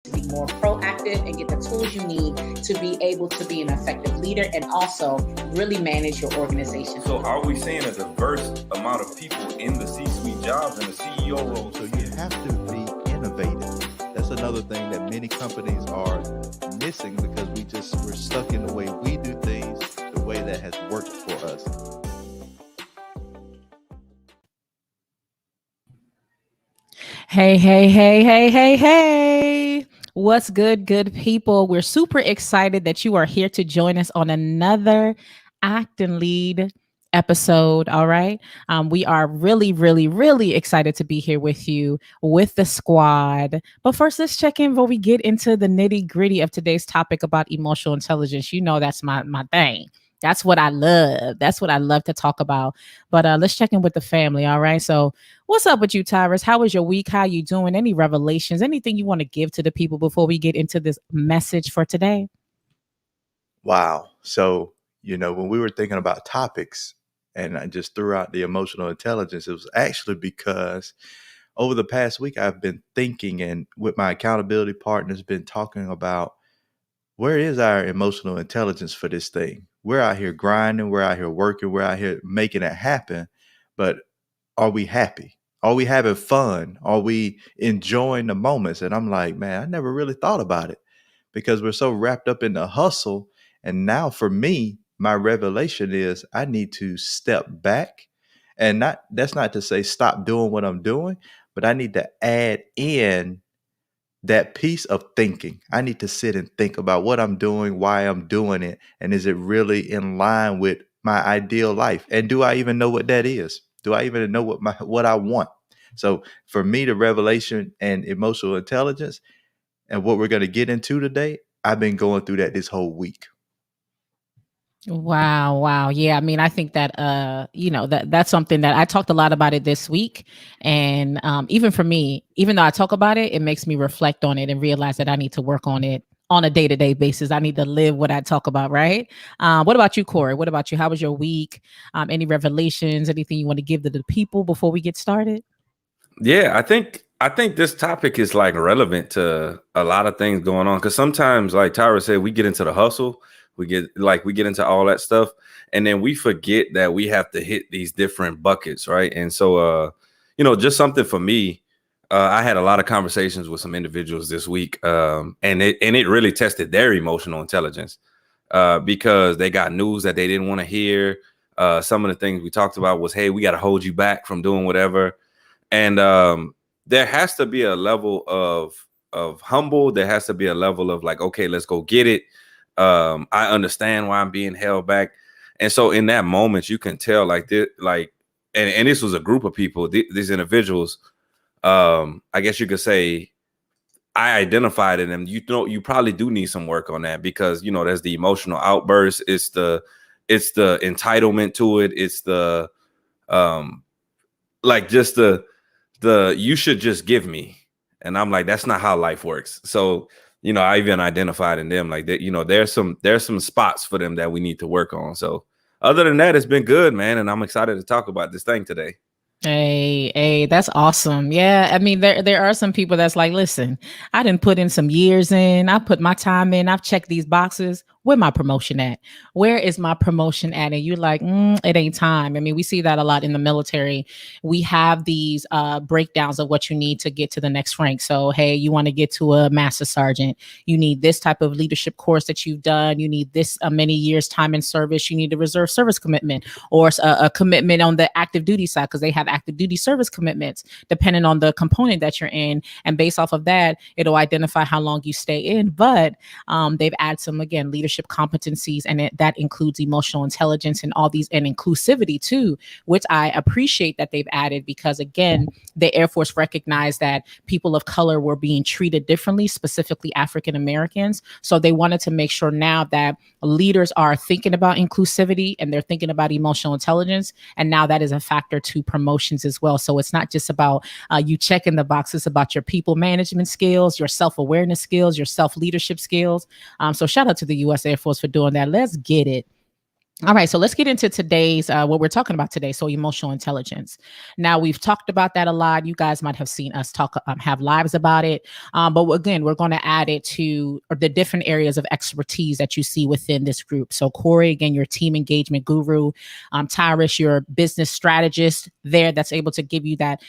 be more proactive and get the tools you need to be able to be an effective leader and also really manage your organization. So are we seeing a diverse amount of people in the C-suite jobs and the CEO role? So you have to be innovative. That's another thing that many companies are missing because we're stuck in the way we do things, the way that has worked for us. Hey. What's good people? We're super excited that you are here to join us on another Act and Lead episode. All right. We are really excited to be here with you, with the squad. But first, let's check in before we get into the nitty gritty of today's topic about emotional intelligence. You know, that's my thing. That's what I love. That's what I love to talk about. But let's check in with the family. All right. So what's up with you, Tyrus? How was your week? How you doing? Any revelations? Anything you want to give to the people before we get into this message for today? Wow. So, when we were thinking about topics and I just threw out the emotional intelligence, it was actually because over the past week, I've been thinking and with my accountability partners, been talking about where is our emotional intelligence for this thing? We're out here grinding, we're out here working, we're out here making it happen. But are we happy? Are we having fun? Are we enjoying the moments? And I'm like, man, I never really thought about it because we're so wrapped up in the hustle. And now for me, my revelation is I need to step back and that's not to say stop doing what I'm doing, but I need to add in that piece of thinking. I need to sit and think about what I'm doing, why I'm doing it, and is it really in line with my ideal life? And do I even know what that is? Do I even know what I want? So for me, the revelation and emotional intelligence and what we're going to get into today, I've been going through that this whole week. Wow. Yeah, I mean, I think that that's something that I talked a lot about it this week. And even for me, even though I talk about it, it makes me reflect on it and realize that I need to work on it on a day-to-day basis. I need to live what I talk about, right? What about you, Corey? What about you? How was your week? Any revelations, anything you want to give to the people before we get started? Yeah, I think this topic is like relevant to a lot of things going on. Cause sometimes, like Tyra said, we get into the hustle. We get into all that stuff, and then we forget that we have to hit these different buckets, right? And so, just something for me, I had a lot of conversations with some individuals this week, and it really tested their emotional intelligence because they got news that they didn't want to hear. Some of the things we talked about was, hey, we got to hold you back from doing whatever, and there has to be a level of humble. There has to be a level of like, okay, let's go get it. I understand why I'm being held back. And so in that moment, you can tell and this was a group of people, these individuals, I guess you could say I identified in them. You probably do need some work on that because, there's the emotional outburst. It's the entitlement to it. It's the, just the, you should just give me. And I'm like, that's not how life works. So, I even identified in them like that, there's some spots for them that we need to work on. So other than that, it's been good, man. And I'm excited to talk about this thing today. Hey, that's awesome. Yeah, I mean, there are some people that's like, listen, I didn't put in some years in. I put my time in. I've checked these boxes. Where my promotion at? Where is my promotion at? And you're like, it ain't time. I mean, we see that a lot in the military. We have these breakdowns of what you need to get to the next rank. So, hey, you want to get to a master sergeant. You need this type of leadership course that you've done. You need this many years time in service. You need a reserve service commitment or a commitment on the active duty side because they have active duty service commitments depending on the component that you're in. And based off of that, it'll identify how long you stay in. But they've added some, again, leadership competencies, and that includes emotional intelligence and all these, and inclusivity too, which I appreciate that they've added because, again, the Air Force recognized that people of color were being treated differently, specifically African Americans. So they wanted to make sure now that leaders are thinking about inclusivity and they're thinking about emotional intelligence. And now that is a factor to promotions as well. So it's not just about you checking the boxes, about your people management skills, your self-awareness skills, your self-leadership skills. So shout out to the U.S. Air Force for doing that. Let's get it. All right, so let's get into today's what we're talking about today. So emotional intelligence. Now we've talked about that a lot. You guys might have seen us talk, have lives about it. But again, we're going to add it to the different areas of expertise that you see within this group. So Corey, again, your team engagement guru. Tyrus, your business strategist there that's able to give you that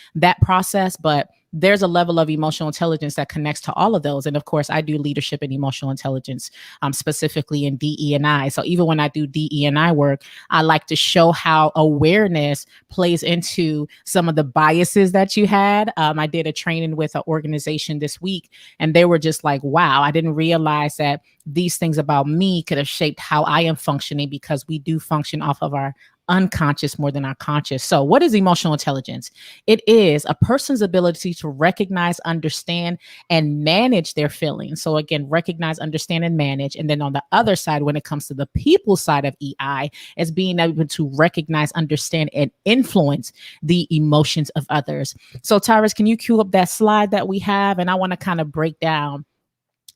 process. But there's a level of emotional intelligence that connects to all of those. And of course, I do leadership and emotional intelligence, specifically in DE&I. So even when I do DE&I work, I like to show how awareness plays into some of the biases that you had. I did a training with an organization this week, and they were just like, wow, I didn't realize that these things about me could have shaped how I am functioning, because we do function off of our unconscious more than our conscious. So what is emotional intelligence? It is a person's ability to recognize, understand, and manage their feelings. So again, recognize, understand, and manage. And then on the other side, when it comes to the people side of EI, is being able to recognize, understand, and influence the emotions of others. So Tyrus, can you cue up that slide that we have? And I want to kind of break down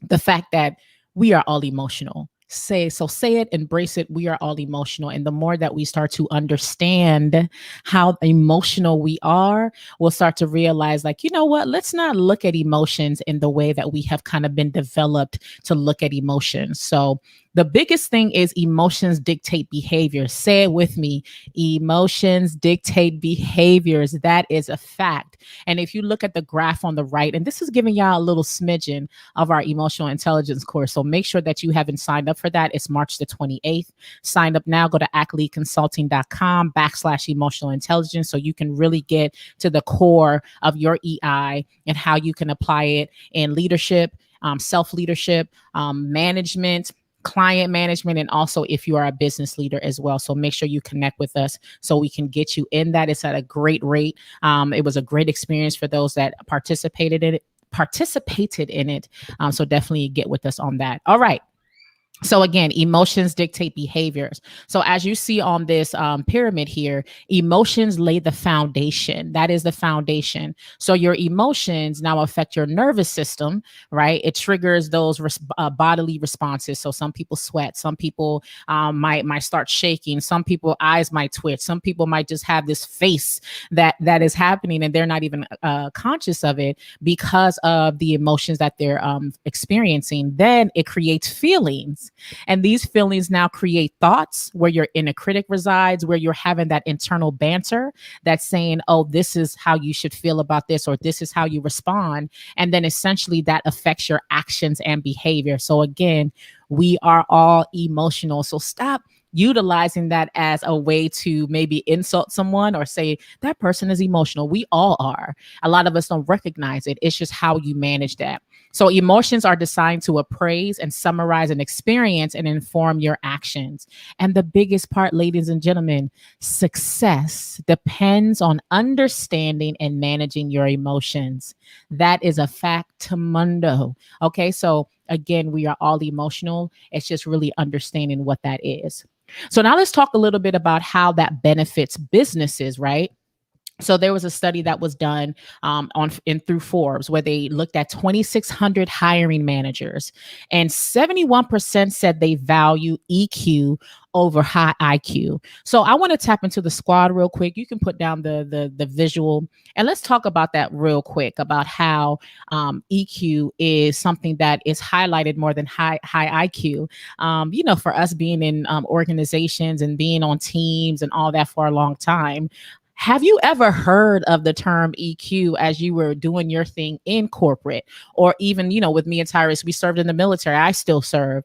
the fact that we are all emotional. Say it, embrace it. We are all emotional. And the more that we start to understand how emotional we are, we'll start to realize, like, you know what, let's not look at emotions in the way that we have kind of been developed to look at emotions. So the biggest thing is emotions dictate behavior. Say it with me. Emotions dictate behaviors. That is a fact. And if you look at the graph on the right, and this is giving y'all a little smidgen of our emotional intelligence course. So make sure that you haven't signed up for that. It's March the 28th. Sign up now. Go to acleadconsulting.com/emotional intelligence so you can really get to the core of your EI and how you can apply it in leadership, self-leadership, management, client management, and also if you are a business leader as well. So make sure you connect with us so we can get you in that. It's at a great rate. It was a great experience for those that participated in it. So definitely get with us on that. All right. So again, emotions dictate behaviors. So as you see on this pyramid here, emotions lay the foundation. That is the foundation. So your emotions now affect your nervous system, right? It triggers those bodily responses. So some people sweat, some people might start shaking, some people eyes might twitch, some people might just have this face that is happening and they're not even conscious of it because of the emotions that they're experiencing. Then it creates feelings. And these feelings now create thoughts where your inner critic resides, where you're having that internal banter that's saying, oh, this is how you should feel about this, or this is how you respond. And then essentially that affects your actions and behavior. So again, we are all emotional. So stop utilizing that as a way to maybe insult someone or say that person is emotional. We all are. A lot of us don't recognize it. It's just how you manage that. So emotions are designed to appraise and summarize an experience and inform your actions. And the biggest part, ladies and gentlemen, success depends on understanding and managing your emotions. That is a factamundo. Okay, so again, we are all emotional. It's just really understanding what that is. So now let's talk a little bit about how that benefits businesses, right? So there was a study that was done through Forbes where they looked at 2,600 hiring managers, and 71% said they value EQ over high IQ. So I want to tap into the squad real quick. You can put down the visual, and let's talk about that real quick about how EQ is something that is highlighted more than high IQ. For us being in organizations and being on teams and all that for a long time. Have you ever heard of the term EQ as you were doing your thing in corporate, or even, with me and Tyrus, we served in the military. I still serve.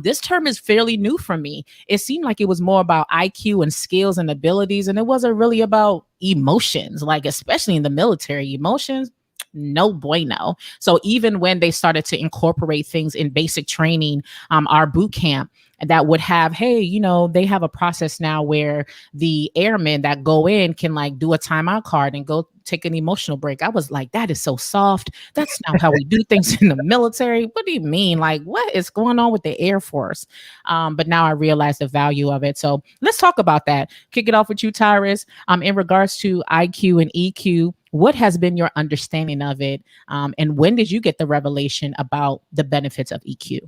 This term is fairly new for me. It seemed like it was more about IQ and skills and abilities, and it wasn't really about emotions, like especially in the military, emotions. No bueno. So even when they started to incorporate things in basic training, our boot camp, that would have, hey, they have a process now where the airmen that go in can like do a timeout card and go take an emotional break. I was like, that is so soft. That's not how we do things in the military. What do you mean? Like, what is going on with the Air Force? But now I realize the value of it. So let's talk about that. Kick it off with you, Tyrus. In regards to IQ and EQ, what has been your understanding of it? And when did you get the revelation about the benefits of EQ?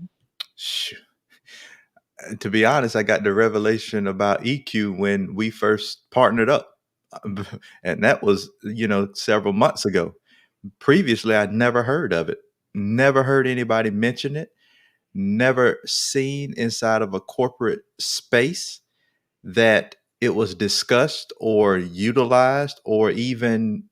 To be honest, I got the revelation about EQ when we first partnered up. And that was, several months ago. Previously, I'd never heard of it, never heard anybody mention it, never seen inside of a corporate space that it was discussed or utilized or even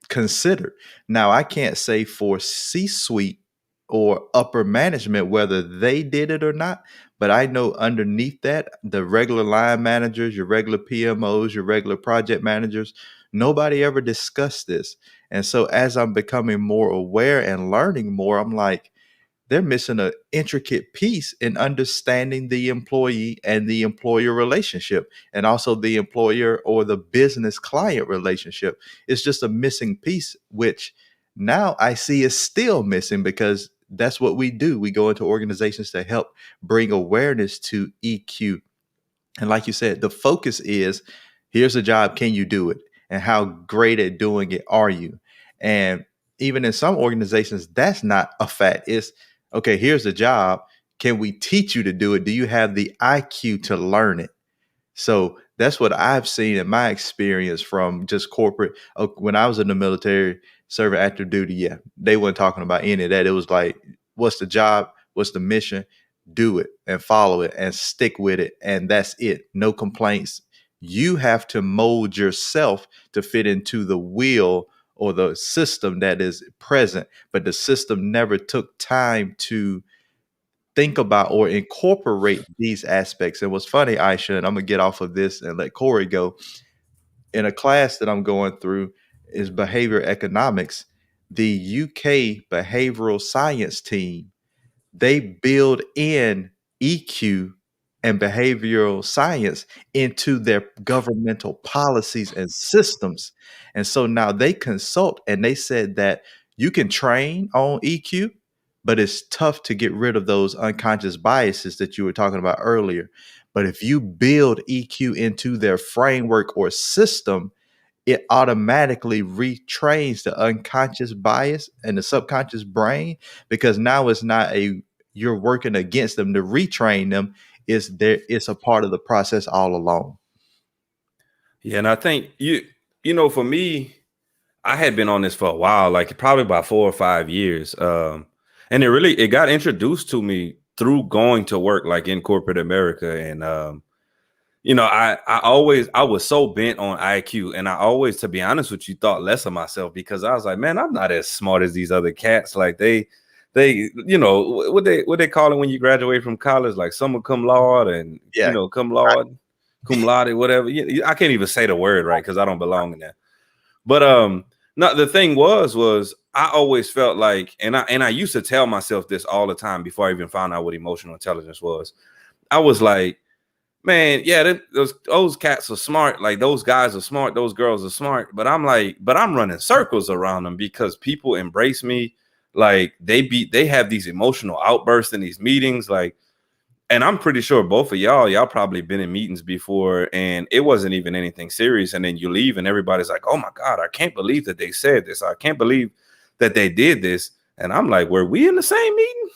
considered. Now, I can't say for C-suite or upper management whether they did it or not, but I know underneath that, the regular line managers, your regular PMOs, your regular project managers, nobody ever discussed this. And so as I'm becoming more aware and learning more, I'm like, they're missing an intricate piece in understanding the employee and the employer relationship, and also the employer or the business client relationship. It's just a missing piece, which now I see is still missing, because that's what we do. We go into organizations to help bring awareness to EQ. And like you said, the focus is, here's a job, can you do it? And how great at doing it are you? And even in some organizations, that's not a fact. It's, okay, here's the job. Can we teach you to do it? Do you have the IQ to learn it? So that's what I've seen in my experience from just corporate. When I was in the military, serving active duty, yeah, they weren't talking about any of that. It was like, what's the job? What's the mission? Do it and follow it and stick with it. And that's it. No complaints. You have to mold yourself to fit into the wheel or the system that is present. But the system never took time to think about or incorporate these aspects. And what's funny, Aisha, and I'm gonna get off of this and let Corey go. In a class that I'm going through is behavior economics. The UK behavioral science team, they build in EQ and behavioral science into their governmental policies and systems. And so now they consult, and they said that you can train on EQ, but it's tough to get rid of those unconscious biases that you were talking about earlier. But if you build EQ into their framework or system, it automatically retrains the unconscious bias and the subconscious brain, because now it's not you're working against them to retrain them. It's a part of the process all along. Yeah, and I think for me, I had been on this for a while, like probably about 4 or 5 years. And it got introduced to me through going to work like in corporate America. And I was so bent on IQ, and I always, to be honest with you, thought less of myself, because I was like, man, I'm not as smart as these other cats. Like they what they call it when you graduate from college, like summa cum laude and Yeah. cum laude, cum laude, whatever. I can't even say the word right because I don't belong in there. But no, the thing was I always felt like, and I used to tell myself this all the time before I even found out what emotional intelligence was. I was like, man, yeah, those cats are smart. Like those guys are smart. Those girls are smart. But I'm running circles around them because people embrace me. Like they have these emotional outbursts in these meetings. Like, and I'm pretty sure both of y'all probably been in meetings before, and it wasn't even anything serious. And then you leave, and everybody's like, "Oh my God, I can't believe that they said this. I can't believe that they did this." And I'm like, "Were we in the same meeting?"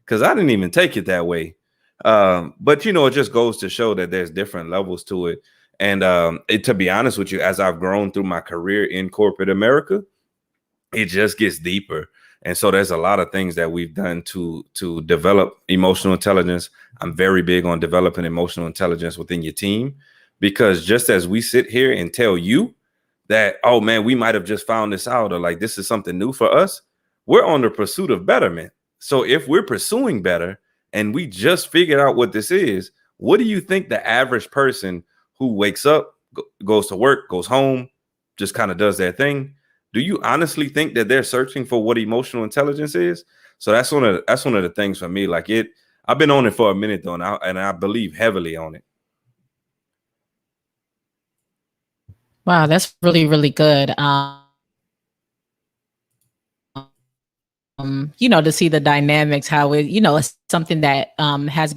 Because I didn't even take it that way. But it just goes to show that there's different levels to it. And to be honest with you, as I've grown through my career in corporate America, it just gets deeper. And so there's a lot of things that we've done to develop emotional intelligence. I'm very big on developing emotional intelligence within your team, because just as we sit here and tell you that, oh man, we might have just found this out, or like this is something new for us, we're on the pursuit of betterment. So if we're pursuing better and we just figured out what this is, what do you think the average person who wakes up, goes to work, goes home, just kind of does their thing? Do you honestly think that they're searching for what emotional intelligence is? So that's one of the things for me. Like I've been on it for a minute though, and I believe heavily on it. Wow, that's really, really good. To see the dynamics, how it's something that has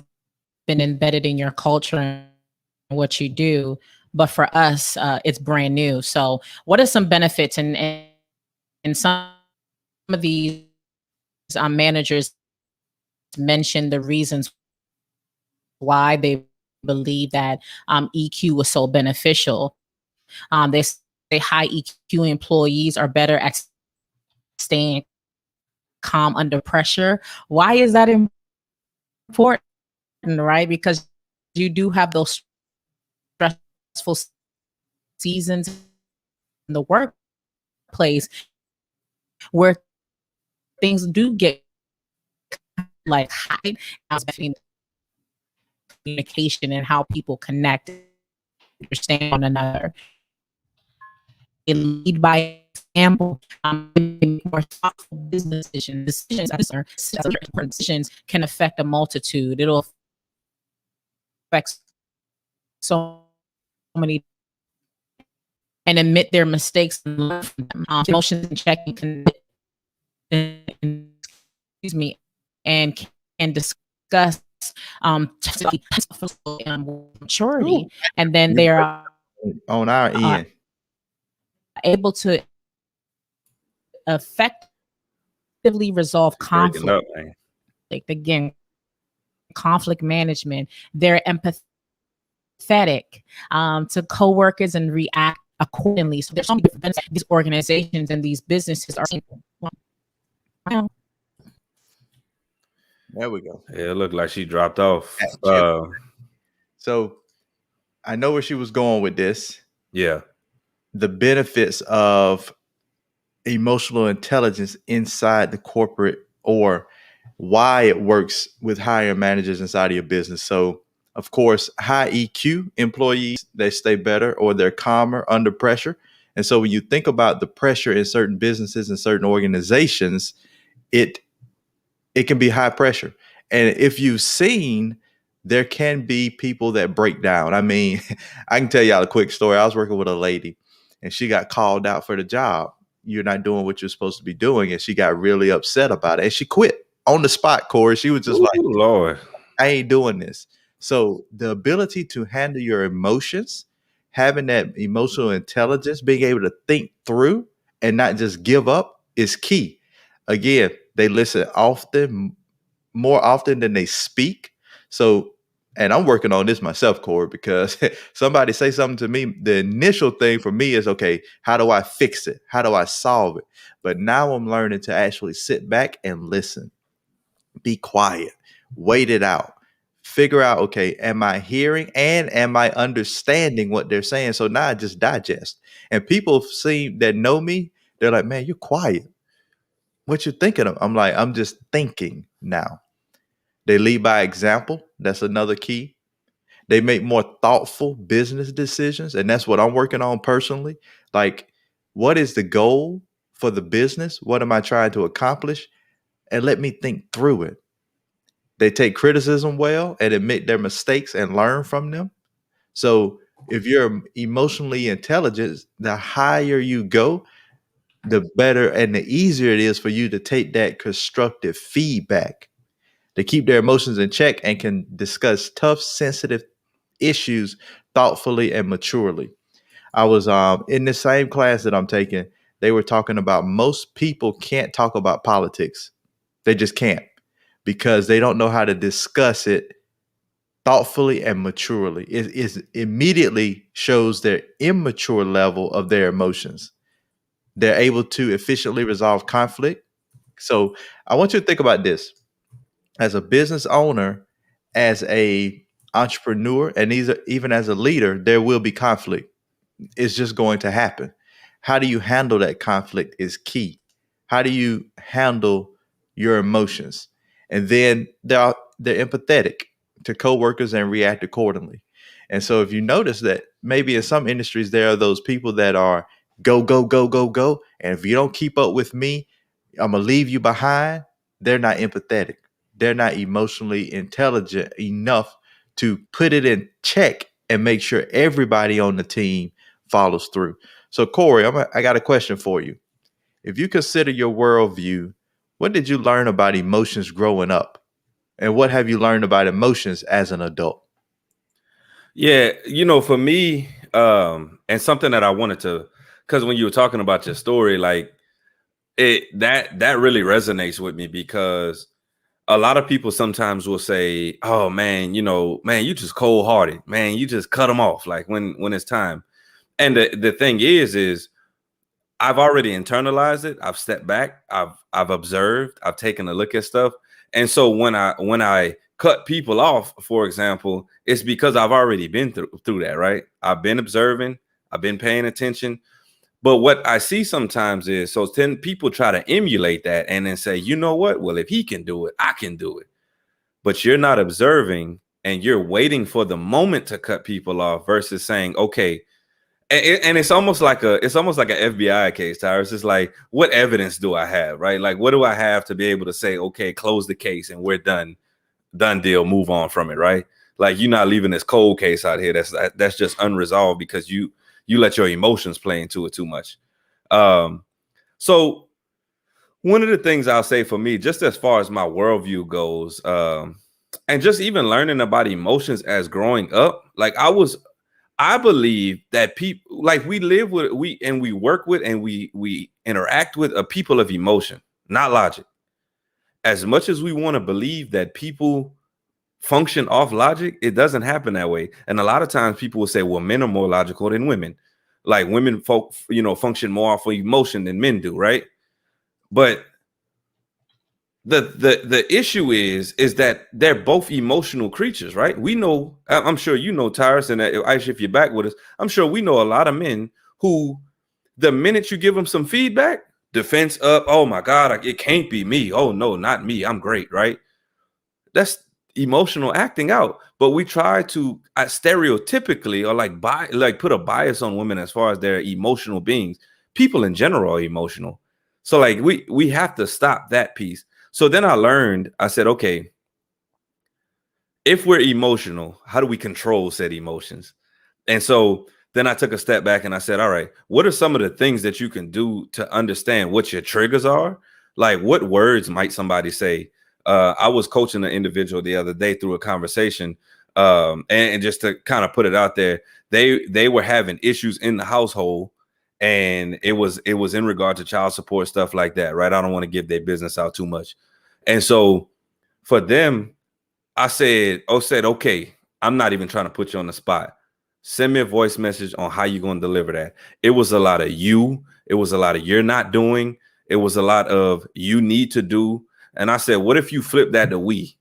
been embedded in your culture and what you do. But for us, it's brand new. So what are some benefits and some of these managers mentioned the reasons why they believe that EQ was so beneficial. They say high EQ employees are better at staying calm under pressure. Why is that important, right? Because you do have those stressful seasons in the workplace where things do get like high, communication and how people connect, understand one another. They lead by example. More thoughtful business decisions can affect a multitude. It'll affect so many and admit their mistakes and learn from them. Emotions and checking can, excuse me, and can discuss maturity, and then they are on our end able to effectively resolve conflict. Up, man. Again, conflict management. They're empathetic to coworkers and react accordingly. So there's so many different these organizations and these businesses are. There we go. Yeah, it looked like she dropped off. So I know where she was going with this. Yeah. The benefits of emotional intelligence inside the corporate, or why it works with higher managers inside of your business. So, of course, high EQ employees, they stay better or they're calmer under pressure. And so when you think about the pressure in certain businesses and certain organizations, it can be high pressure. And if you've seen, there can be people that break down. I mean, I can tell y'all a quick story. I was working with a lady and she got called out for the job. You're not doing what you're supposed to be doing. And she got really upset about it. And she quit on the spot, Corey. She was just like, Lord, I ain't doing this. So the ability to handle your emotions, having that emotional intelligence, being able to think through and not just give up is key. Again, they listen often, more often than they speak. So, and I'm working on this myself, Corey, because somebody say something to me, the initial thing for me is, okay, how do I fix it? How do I solve it? But now I'm learning to actually sit back and listen, be quiet, wait it out, figure out, okay, am I hearing and am I understanding what they're saying? So now I just digest. And people that know me, they're like, man, you're quiet. What you thinking of? I'm like, I'm just thinking now. They lead by example. That's another key. They make more thoughtful business decisions. And that's what I'm working on personally. Like, what is the goal for the business? What am I trying to accomplish? And let me think through it. They take criticism well and admit their mistakes and learn from them. So if you're emotionally intelligent, the higher you go, the better and the easier it is for you to take that constructive feedback. They keep their emotions in check and can discuss tough, sensitive issues thoughtfully and maturely. I was in the same class that I'm taking. They were talking about most people can't talk about politics. They just can't, because they don't know how to discuss it thoughtfully and maturely. It immediately shows their immature level of their emotions. They're able to efficiently resolve conflict. So I want you to think about this. As a business owner, as a entrepreneur, and even as a leader, there will be conflict. It's just going to happen. How do you handle that conflict is key. How do you handle your emotions? And then they're empathetic to coworkers and react accordingly. And so if you notice that maybe in some industries, there are those people that are go, go, go, go, go. And if you don't keep up with me, I'm going to leave you behind. They're not empathetic. They're not emotionally intelligent enough to put it in check and make sure everybody on the team follows through. So, Corey, I got a question for you. If you consider your worldview, what did you learn about emotions growing up? And what have you learned about emotions as an adult? Yeah, for me, and something that I wanted to, because when you were talking about your story, like that really resonates with me, because a lot of people sometimes will say, oh man, man, you just cold hearted, man, you just cut them off like when it's time. And the thing is I've already internalized it. I've stepped back. I've observed. I've taken a look at stuff. And so when I cut people off, for example, it's because I've already been through that, right? I've been observing. I've been paying attention. But what I see sometimes is, so then people try to emulate that and then say, you know what? Well, if he can do it, I can do it. But you're not observing and you're waiting for the moment to cut people off versus saying, okay. And it's almost like an FBI case, Tyra. It's just like, what evidence do I have, right? Like, what do I have to be able to say, okay, close the case and we're done deal, move on from it, right? Like, you're not leaving this cold case out here that's just unresolved because you let your emotions play into it too much. So one of the things I'll say for me, just as far as my worldview goes, and just even learning about emotions as growing up, like I believe that people, like we live with, we work with, and we interact with a people of emotion, not logic. As much as we want to believe that people function off logic, it doesn't happen that way. And a lot of times people will say, well, men are more logical than women. Like women function more off of emotion than men do, right? But the issue is that they're both emotional creatures, right? We know, I'm sure you know, Tyrus, and Aisha, if you're back with us, I'm sure we know a lot of men who, the minute you give them some feedback, defense up, oh my God, it can't be me. Oh no, not me. I'm great, right? That's emotional acting out. But we try to stereotypically or put a bias on women as far as they're emotional beings. People in general are emotional. So like we have to stop that piece. So then I said, okay, if we're emotional, how do we control said emotions? And so then I took a step back and I said, all right, what are some of the things that you can do to understand what your triggers are? Like, what words might somebody say? I was coaching an individual the other day through a conversation. And just to kind of put it out there, they were having issues in the household. And it was in regard to child support, stuff like that, right? I don't want to give their business out too much. And so for them, I said, okay, I'm not even trying to put you on the spot. Send me a voice message on how you're going to deliver that. It was a lot of you. It was a lot of you're not doing. It was a lot of you need to do. And I said, what if you flip that to we?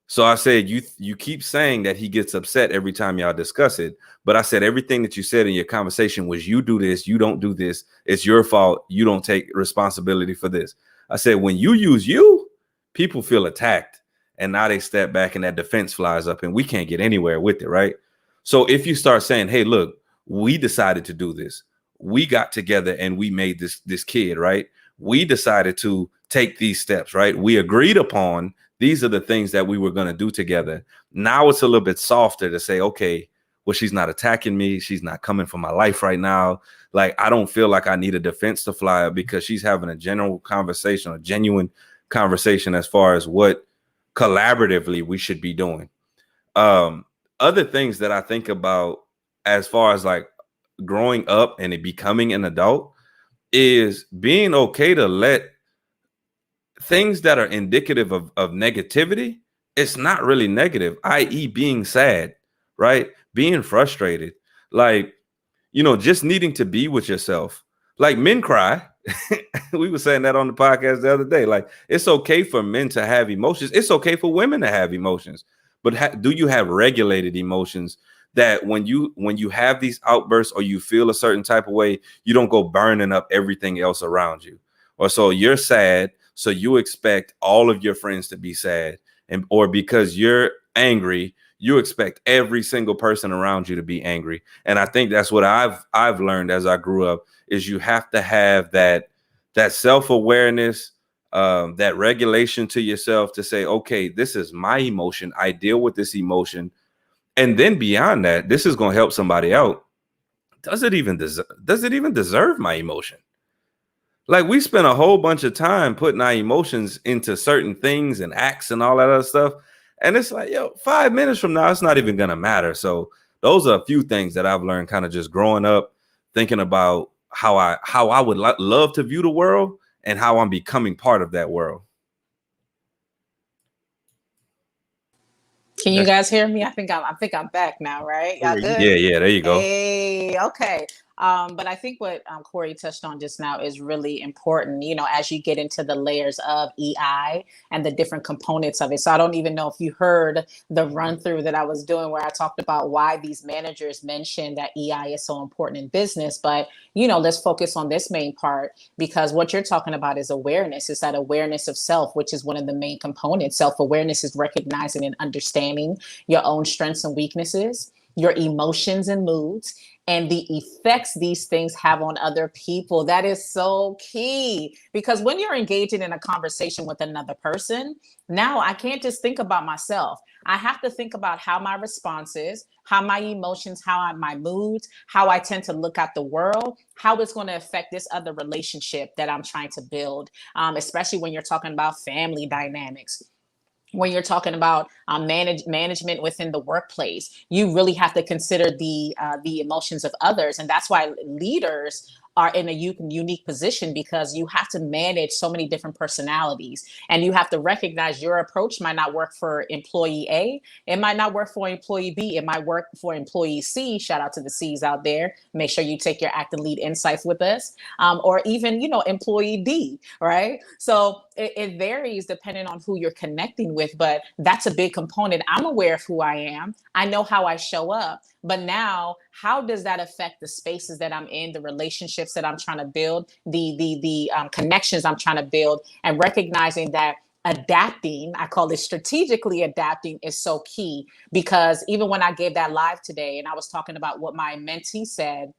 So I said, you keep saying that he gets upset every time y'all discuss it. But I said, everything that you said in your conversation was you do this, you don't do this. It's your fault. You don't take responsibility for this. I said, when you use you, people feel attacked. And now they step back and that defense flies up and we can't get anywhere with it, right? So if you start saying, hey, look, we decided to do this. We got together and we made this kid, right? We decided to take these steps, right? We agreed upon these are the things that we were going to do together. Now it's a little bit softer to say, okay, well, she's not attacking me. She's not coming for my life right now. Like, I don't feel like I need a defense to fly up because she's having a general conversation, a genuine conversation as far as what collaboratively we should be doing. Other things that I think about as far as like growing up and becoming an adult is being okay to let things that are indicative of negativity. It's not really negative, i.e. being sad, right? Being frustrated, like, just needing to be with yourself. Like men cry. We were saying that on the podcast the other day. Like, it's okay for men to have emotions. It's okay for women to have emotions. But do you have regulated emotions that when you have these outbursts or you feel a certain type of way, you don't go burning up everything else around you? Or so you're sad, so you expect all of your friends to be sad, or because you're angry, you expect every single person around you to be angry. And I think that's what I've learned as I grew up is you have to have that self-awareness, that regulation to yourself to say, okay, this is my emotion. I deal with this emotion. And then beyond that, this is going to help somebody out. Does it even deserve my emotion? Like, we spend a whole bunch of time putting our emotions into certain things and acts and all that other stuff. And it's like, 5 minutes from now, it's not even going to matter. So those are a few things that I've learned kind of just growing up, thinking about how I would love to view the world and how I'm becoming part of that world. Can you guys hear me? I think I'm back now, right? Y'all good? Yeah, there you go. Hey, okay. But I think what Corey touched on just now is really important, as you get into the layers of EI and the different components of it. So I don't even know if you heard the run through that I was doing where I talked about why these managers mentioned that EI is so important in business. But, let's focus on this main part, because what you're talking about is awareness. It's that awareness of self, which is one of the main components. Self-awareness is recognizing and understanding your own strengths and weaknesses, your emotions and moods, and the effects these things have on other people. That is so key, because when you're engaging in a conversation with another person, now I can't just think about myself. I have to think about how my response is, how my emotions, my moods, how I tend to look at the world, how it's going to affect this other relationship that I'm trying to build, especially when you're talking about family dynamics. When you're talking about management within the workplace, you really have to consider the emotions of others, and that's why leaders are in a unique position, because you have to manage so many different personalities, and you have to recognize your approach might not work for employee A, it might not work for employee B, it might work for employee C. Shout out to the C's out there. Make sure you take your Act and Lead insights with us, or even employee D, right? So it varies depending on who you're connecting with, but that's a big component. I'm aware of who I am. I know how I show up. But now, how does that affect the spaces that I'm in, the relationships that I'm trying to build, the connections I'm trying to build, and recognizing that adapting, I call it strategically adapting, is so key. Because even when I gave that live today and I was talking about what my mentee said,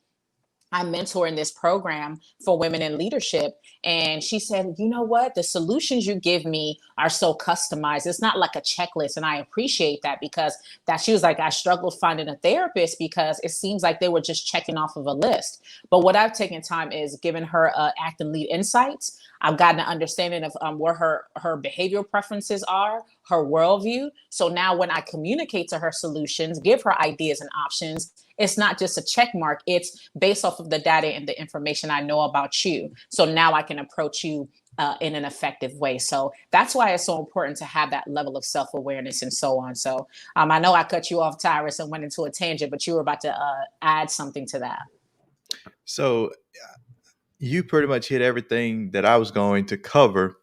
I'm mentoring this program for women in leadership. And she said, you know what? The solutions you give me are so customized. It's not like a checklist. And I appreciate that, because she was like, I struggled finding a therapist because it seems like they were just checking off of a list. But what I've taken time is giving her Act and Lead insights. I've gotten an understanding of where her behavioral preferences are, her worldview. So now when I communicate to her solutions, give her ideas and options, it's not just a check mark. It's based off of the data and the information I know about you. So now I can approach you in an effective way. So that's why it's so important to have that level of self-awareness and so on. So I know I cut you off, Tyrus, and went into a tangent, but you were about to add something to that. So you pretty much hit everything that I was going to cover.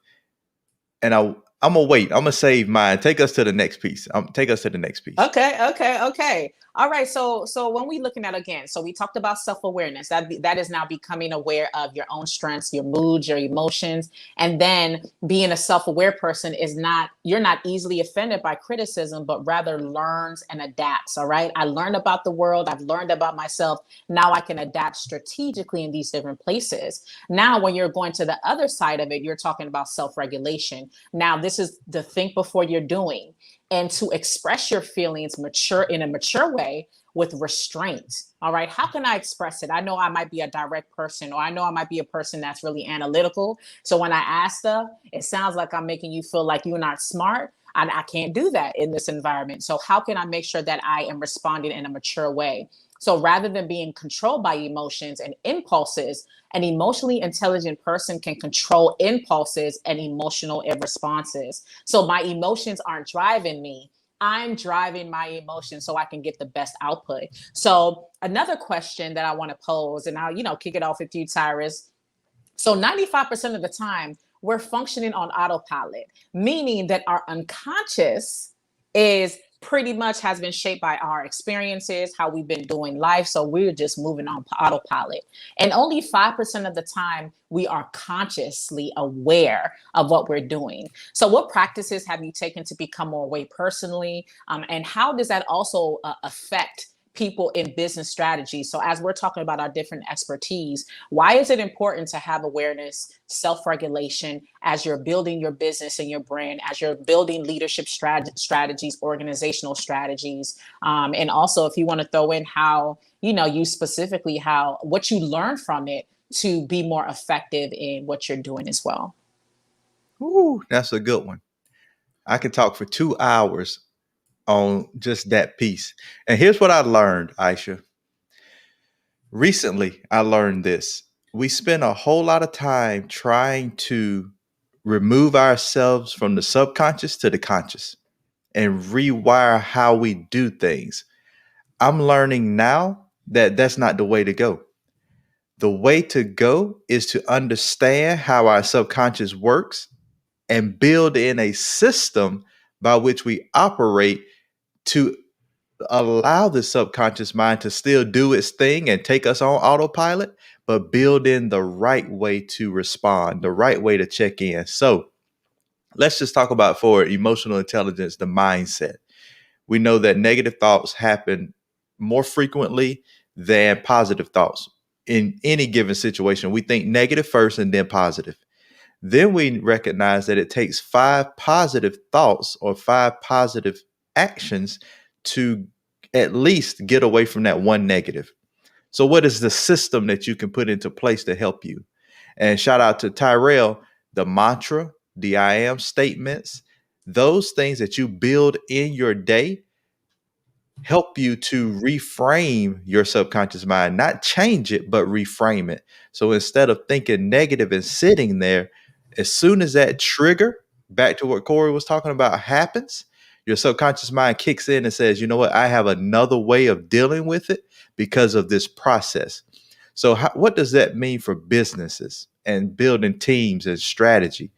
And I'm gonna wait. I'm gonna save mine. Take us to the next piece. Take us to the next piece. Okay. All right. So when we looking at, again, so we talked about self-awareness. That is now becoming aware of your own strengths, your moods, your emotions, and then being a self-aware person is you're not easily offended by criticism, but rather learns and adapts. All right. I learned about the world. I've learned about myself. Now I can adapt strategically in these different places. Now, when you're going to the other side of it, you're talking about self-regulation. Now, this is the think before you're doing, and to express your feelings in a mature way with restraint. All right. How can I express it? I know I might be a direct person, or I know I might be a person that's really analytical. So when I ask stuff, it sounds like I'm making you feel like you're not smart. I can't do that in this environment. So how can I make sure that I am responding in a mature way? So rather than being controlled by emotions and impulses, an emotionally intelligent person can control impulses and emotional responses. So my emotions aren't driving me. I'm driving my emotions so I can get the best output. So another question that I want to pose, and I'll kick it off with you, Tyrus. So 95% of the time, we're functioning on autopilot, meaning that our unconscious is pretty much has been shaped by our experiences, how we've been doing life. So we're just moving on autopilot. And only 5% of the time we are consciously aware of what we're doing. So what practices have you taken to become more aware personally? And how does that also affect people in business strategy? So as we're talking about our different expertise, why is it important to have awareness, self-regulation as you're building your business and your brand, as you're building leadership strategies, organizational strategies? And also, if you want to throw in how, you specifically, what you learn from it to be more effective in what you're doing as well. Ooh, that's a good one. I could talk for 2 hours on just that piece. And here's what I learned, Aisha. Recently, I learned this. We spend a whole lot of time trying to remove ourselves from the subconscious to the conscious. and rewire how we do things. I'm learning now that that's not the way to go. The way to go is to understand how our subconscious works and build in a system by which we operate to allow the subconscious mind to still do its thing and take us on autopilot, but build in the right way to respond, the right way to check in. So let's just talk about, for emotional intelligence, the mindset. We know that negative thoughts happen more frequently than positive thoughts. In any given situation, we think negative first and then positive. Then we recognize that it takes 5 positive thoughts or 5 positive actions to at least get away from that one negative. So, what is the system that you can put into place to help you? And shout out to Tyrell, the mantra, the I am statements, those things that you build in your day help you to reframe your subconscious mind, not change it, but reframe it. So instead of thinking negative and sitting there, as soon as that trigger, back to what Corey was talking about, happens, your subconscious mind kicks in and says, you know what, I have another way of dealing with it because of this process. So what does that mean for businesses and building teams and strategy?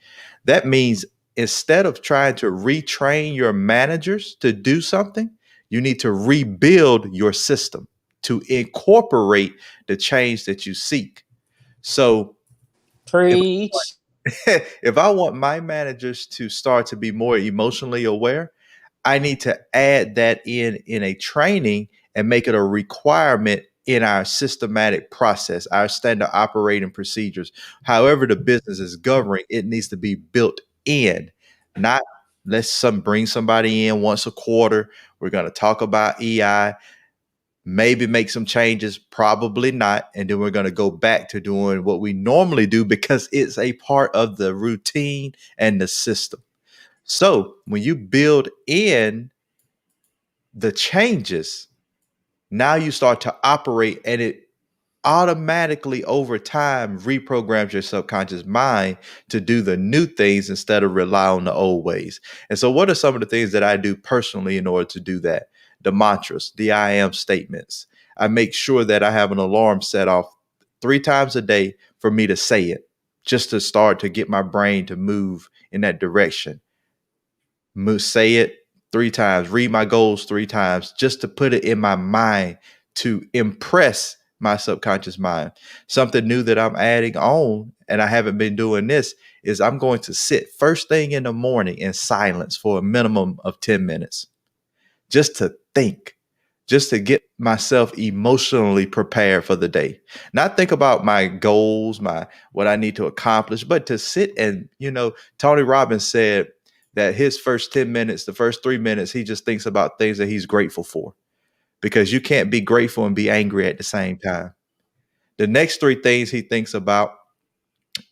That means instead of trying to retrain your managers to do something, you need to rebuild your system to incorporate the change that you seek. So Preach. if I want my managers to start to be more emotionally aware, I need to add that in a training and make it a requirement in our systematic process, our standard operating procedures. However the business is governing, it needs to be built in, not let's bring somebody in once a quarter. We're going to talk about EI, maybe make some changes, probably not. And then we're going to go back to doing what we normally do because it's a part of the routine and the system. So when you build in the changes, now you start to operate, and it automatically over time reprograms your subconscious mind to do the new things instead of rely on the old ways. And so what are some of the things that I do personally in order to do that? The mantras, the I am statements. I make sure that I have an alarm set off 3 times a day for me to say it, just to start to get my brain to move in that direction. Say it 3 times, read my goals 3 times, just to put it in my mind to impress my subconscious mind. Something new that I'm adding on, and I haven't been doing this, is I'm going to sit first thing in the morning in silence for a minimum of 10 minutes, just to think, just to get myself emotionally prepared for the day. Not think about my goals, what I need to accomplish, but to sit and, Tony Robbins said that his first 10 minutes, the first 3 minutes, he just thinks about things that he's grateful for, because you can't be grateful and be angry at the same time. The next 3 things he thinks about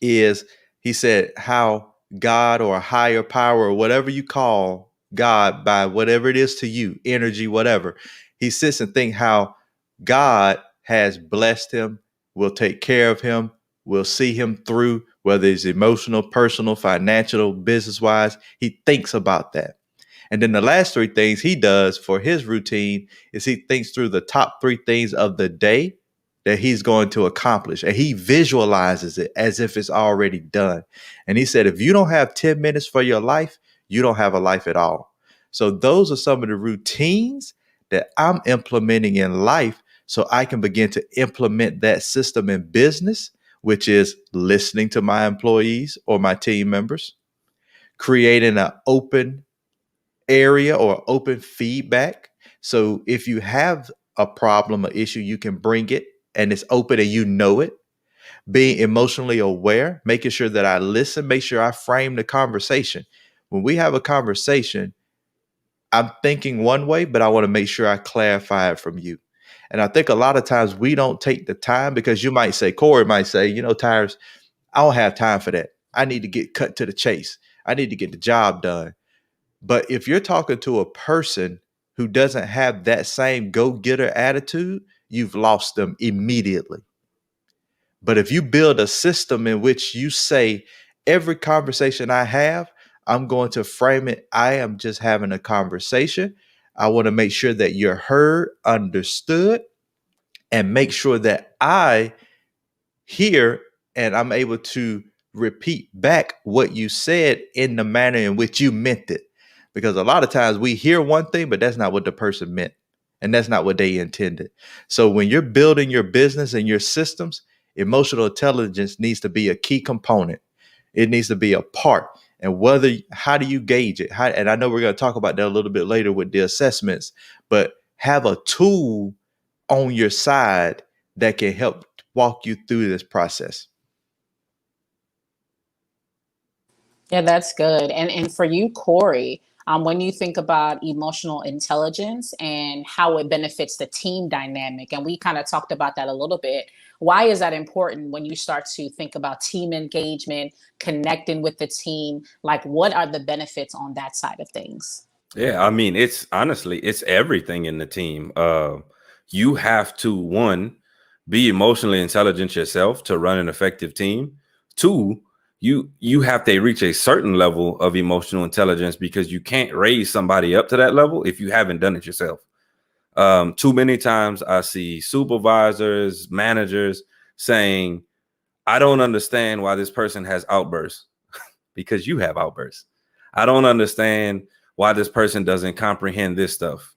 is, he said, how God or a higher power or whatever you call God, by whatever it is to you, energy, whatever, he sits and thinks how God has blessed him, will take care of him, will see him through, whether it's emotional, personal, financial, business-wise. He thinks about that. And then the last 3 things he does for his routine is he thinks through the top 3 things of the day that he's going to accomplish, and he visualizes it as if it's already done. And he said, if you don't have 10 minutes for your life, you don't have a life at all. So those are some of the routines that I'm implementing in life so I can begin to implement that system in business, which is listening to my employees or my team members, creating an open area or open feedback. So if you have a problem or issue, you can bring it and it's open and you know it. Being emotionally aware, making sure that I listen, make sure I frame the conversation. When we have a conversation, I'm thinking one way, but I want to make sure I clarify it from you. And I think a lot of times we don't take the time, because you might say, Corey might say, Tyrus, I don't have time for that. I need to get cut to the chase. I need to get the job done. But if you're talking to a person who doesn't have that same go-getter attitude, you've lost them immediately. But if you build a system in which you say, every conversation I have, I'm going to frame it. I am just having a conversation. I want to make sure that you're heard, understood, and make sure that I hear and I'm able to repeat back what you said in the manner in which you meant it. Because a lot of times we hear one thing, but that's not what the person meant. And that's not what they intended. So when you're building your business and your systems, emotional intelligence needs to be a key component. It needs to be a part. And how do you gauge it? And I know we're going to talk about that a little bit later with the assessments, but have a tool on your side that can help walk you through this process. Yeah, that's good. And for you, Corey, when you think about emotional intelligence and how it benefits the team dynamic, and we kind of talked about that a little bit. Why is that important when you start to think about team engagement, connecting with the team? Like, what are the benefits on that side of things? Yeah, I mean, it's honestly, it's everything in the team. You have to, one, be emotionally intelligent yourself to run an effective team. Two, you have to reach a certain level of emotional intelligence because you can't raise somebody up to that level if you haven't done it yourself. Too many times I see supervisors, managers saying, I don't understand why this person has outbursts because you have outbursts. I don't understand why this person doesn't comprehend this stuff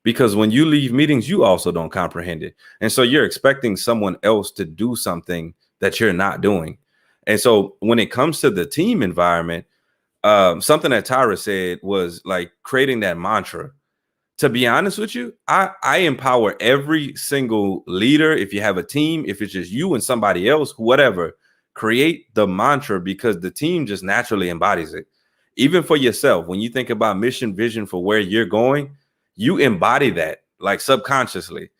because when you leave meetings, you also don't comprehend it. And so you're expecting someone else to do something that you're not doing. And so when it comes to the team environment, something that Tyra said was like creating that mantra. To be honest with you, I empower every single leader. If you have a team, if it's just you and somebody else, whatever, create the mantra because the team just naturally embodies it. Even for yourself, when you think about mission, vision for where you're going, you embody that like subconsciously.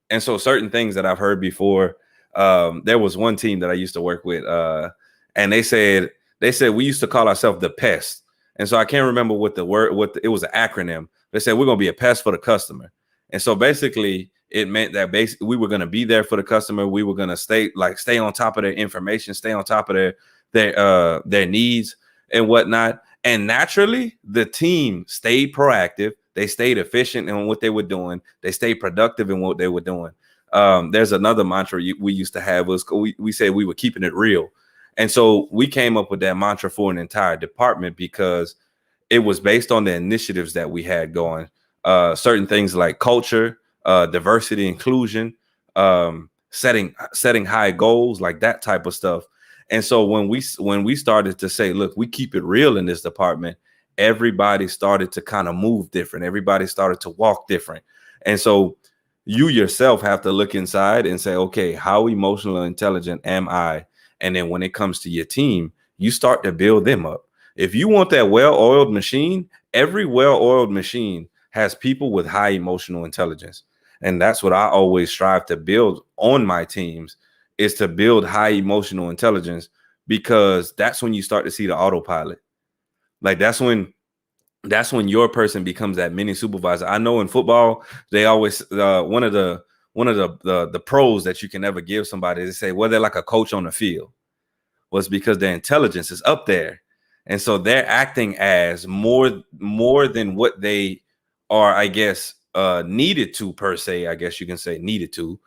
And so certain things that I've heard before, there was one team that I used to work with, and they said we used to call ourselves the pest. And so I can't remember what the word, it was an acronym. They said we're going to be a pest for the customer. And so basically it meant that basically we were going to be there for the customer. We were going to stay on top of their information, stay on top of their needs and whatnot. And naturally the team stayed proactive. They stayed efficient in what they were doing. They stayed productive in what they were doing. There's another mantra we used to have was we said we were keeping it real. And so we came up with that mantra for an entire department because it was based on the initiatives that we had going. Certain things like culture, diversity, inclusion, setting high goals, like that type of stuff. And so when we started to say, look, we keep it real in this department, everybody started to kind of move different. Everybody started to walk different. And so you yourself have to look inside and say, okay, how emotional intelligent am I? And then when it comes to your team, you start to build them up. If you want that well-oiled machine, every well-oiled machine has people with high emotional intelligence. And that's what I always strive to build on my teams, is to build high emotional intelligence, because that's when you start to see the autopilot. Like that's when your person becomes that mini supervisor. I know in football, they always one of the pros that you can never give somebody is say, well, they're like a coach on the field. Was because their intelligence is up there. And so they're acting as more than what they are, I guess, needed to per se, I guess you can say needed to.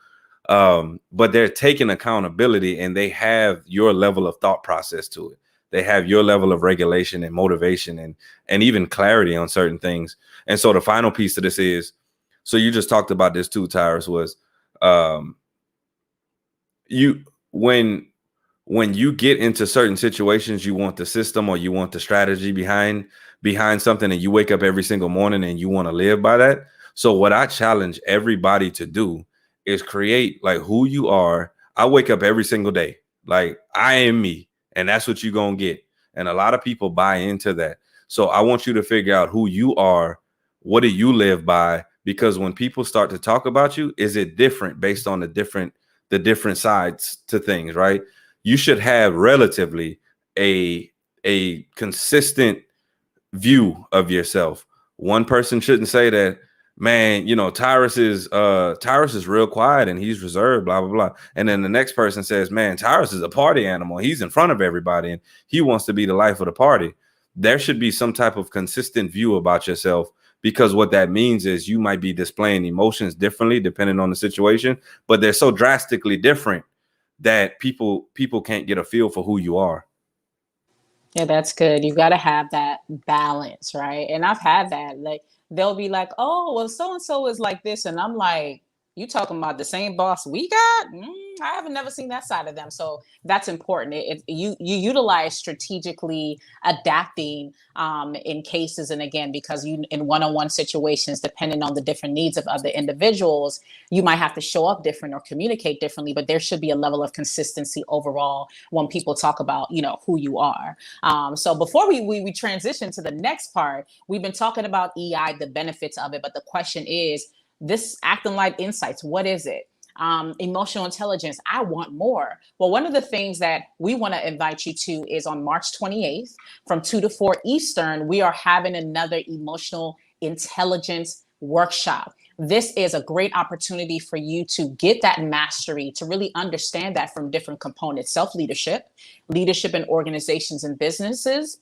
But they're taking accountability and they have your level of thought process to it. They have your level of regulation and motivation and even clarity on certain things. And so the final piece to this is, so you just talked about this too, Tyrus, was when you get into certain situations, you want the system or you want the strategy behind something, and you wake up every single morning and you want to live by that. So what I challenge everybody to do is create like who you are. I wake up every single day like I am me, and that's what you're going to get. And a lot of people buy into that. So I want you to figure out who you are. What do you live by? Because when people start to talk about you, is it different based on the different sides to things, right? You should have relatively a consistent view of yourself. One person shouldn't say that, man, you know, Tyrus is real quiet and he's reserved, blah, blah, blah. And then the next person says, man, Tyrus is a party animal. He's in front of everybody and he wants to be the life of the party. there should be some type of consistent view about yourself, because what that means is you might be displaying emotions differently depending on the situation, but they're so drastically different that people can't get a feel for who you are. Yeah, that's good. You got to have that balance, right? And I've had that. Like, they'll be like, "Oh, well, so and so is like this," and I'm like, "You talking about the same boss we got? I haven't never seen that side of them." So that's important. You utilize strategically adapting in cases, and again, because you in one-on-one situations, depending on the different needs of other individuals, you might have to show up different or communicate differently. But there should be a level of consistency overall when people talk about who you are. So before we transition to the next part, we've been talking about EI, the benefits of it, but the question is, this acting like insights, what is it? Emotional intelligence, I want more. Well, one of the things that we want to invite you to is on March 28th from 2 to 4 Eastern, we are having another emotional intelligence workshop. This is a great opportunity for you to get that mastery, to really understand that from different components: self-leadership, leadership in organizations and businesses,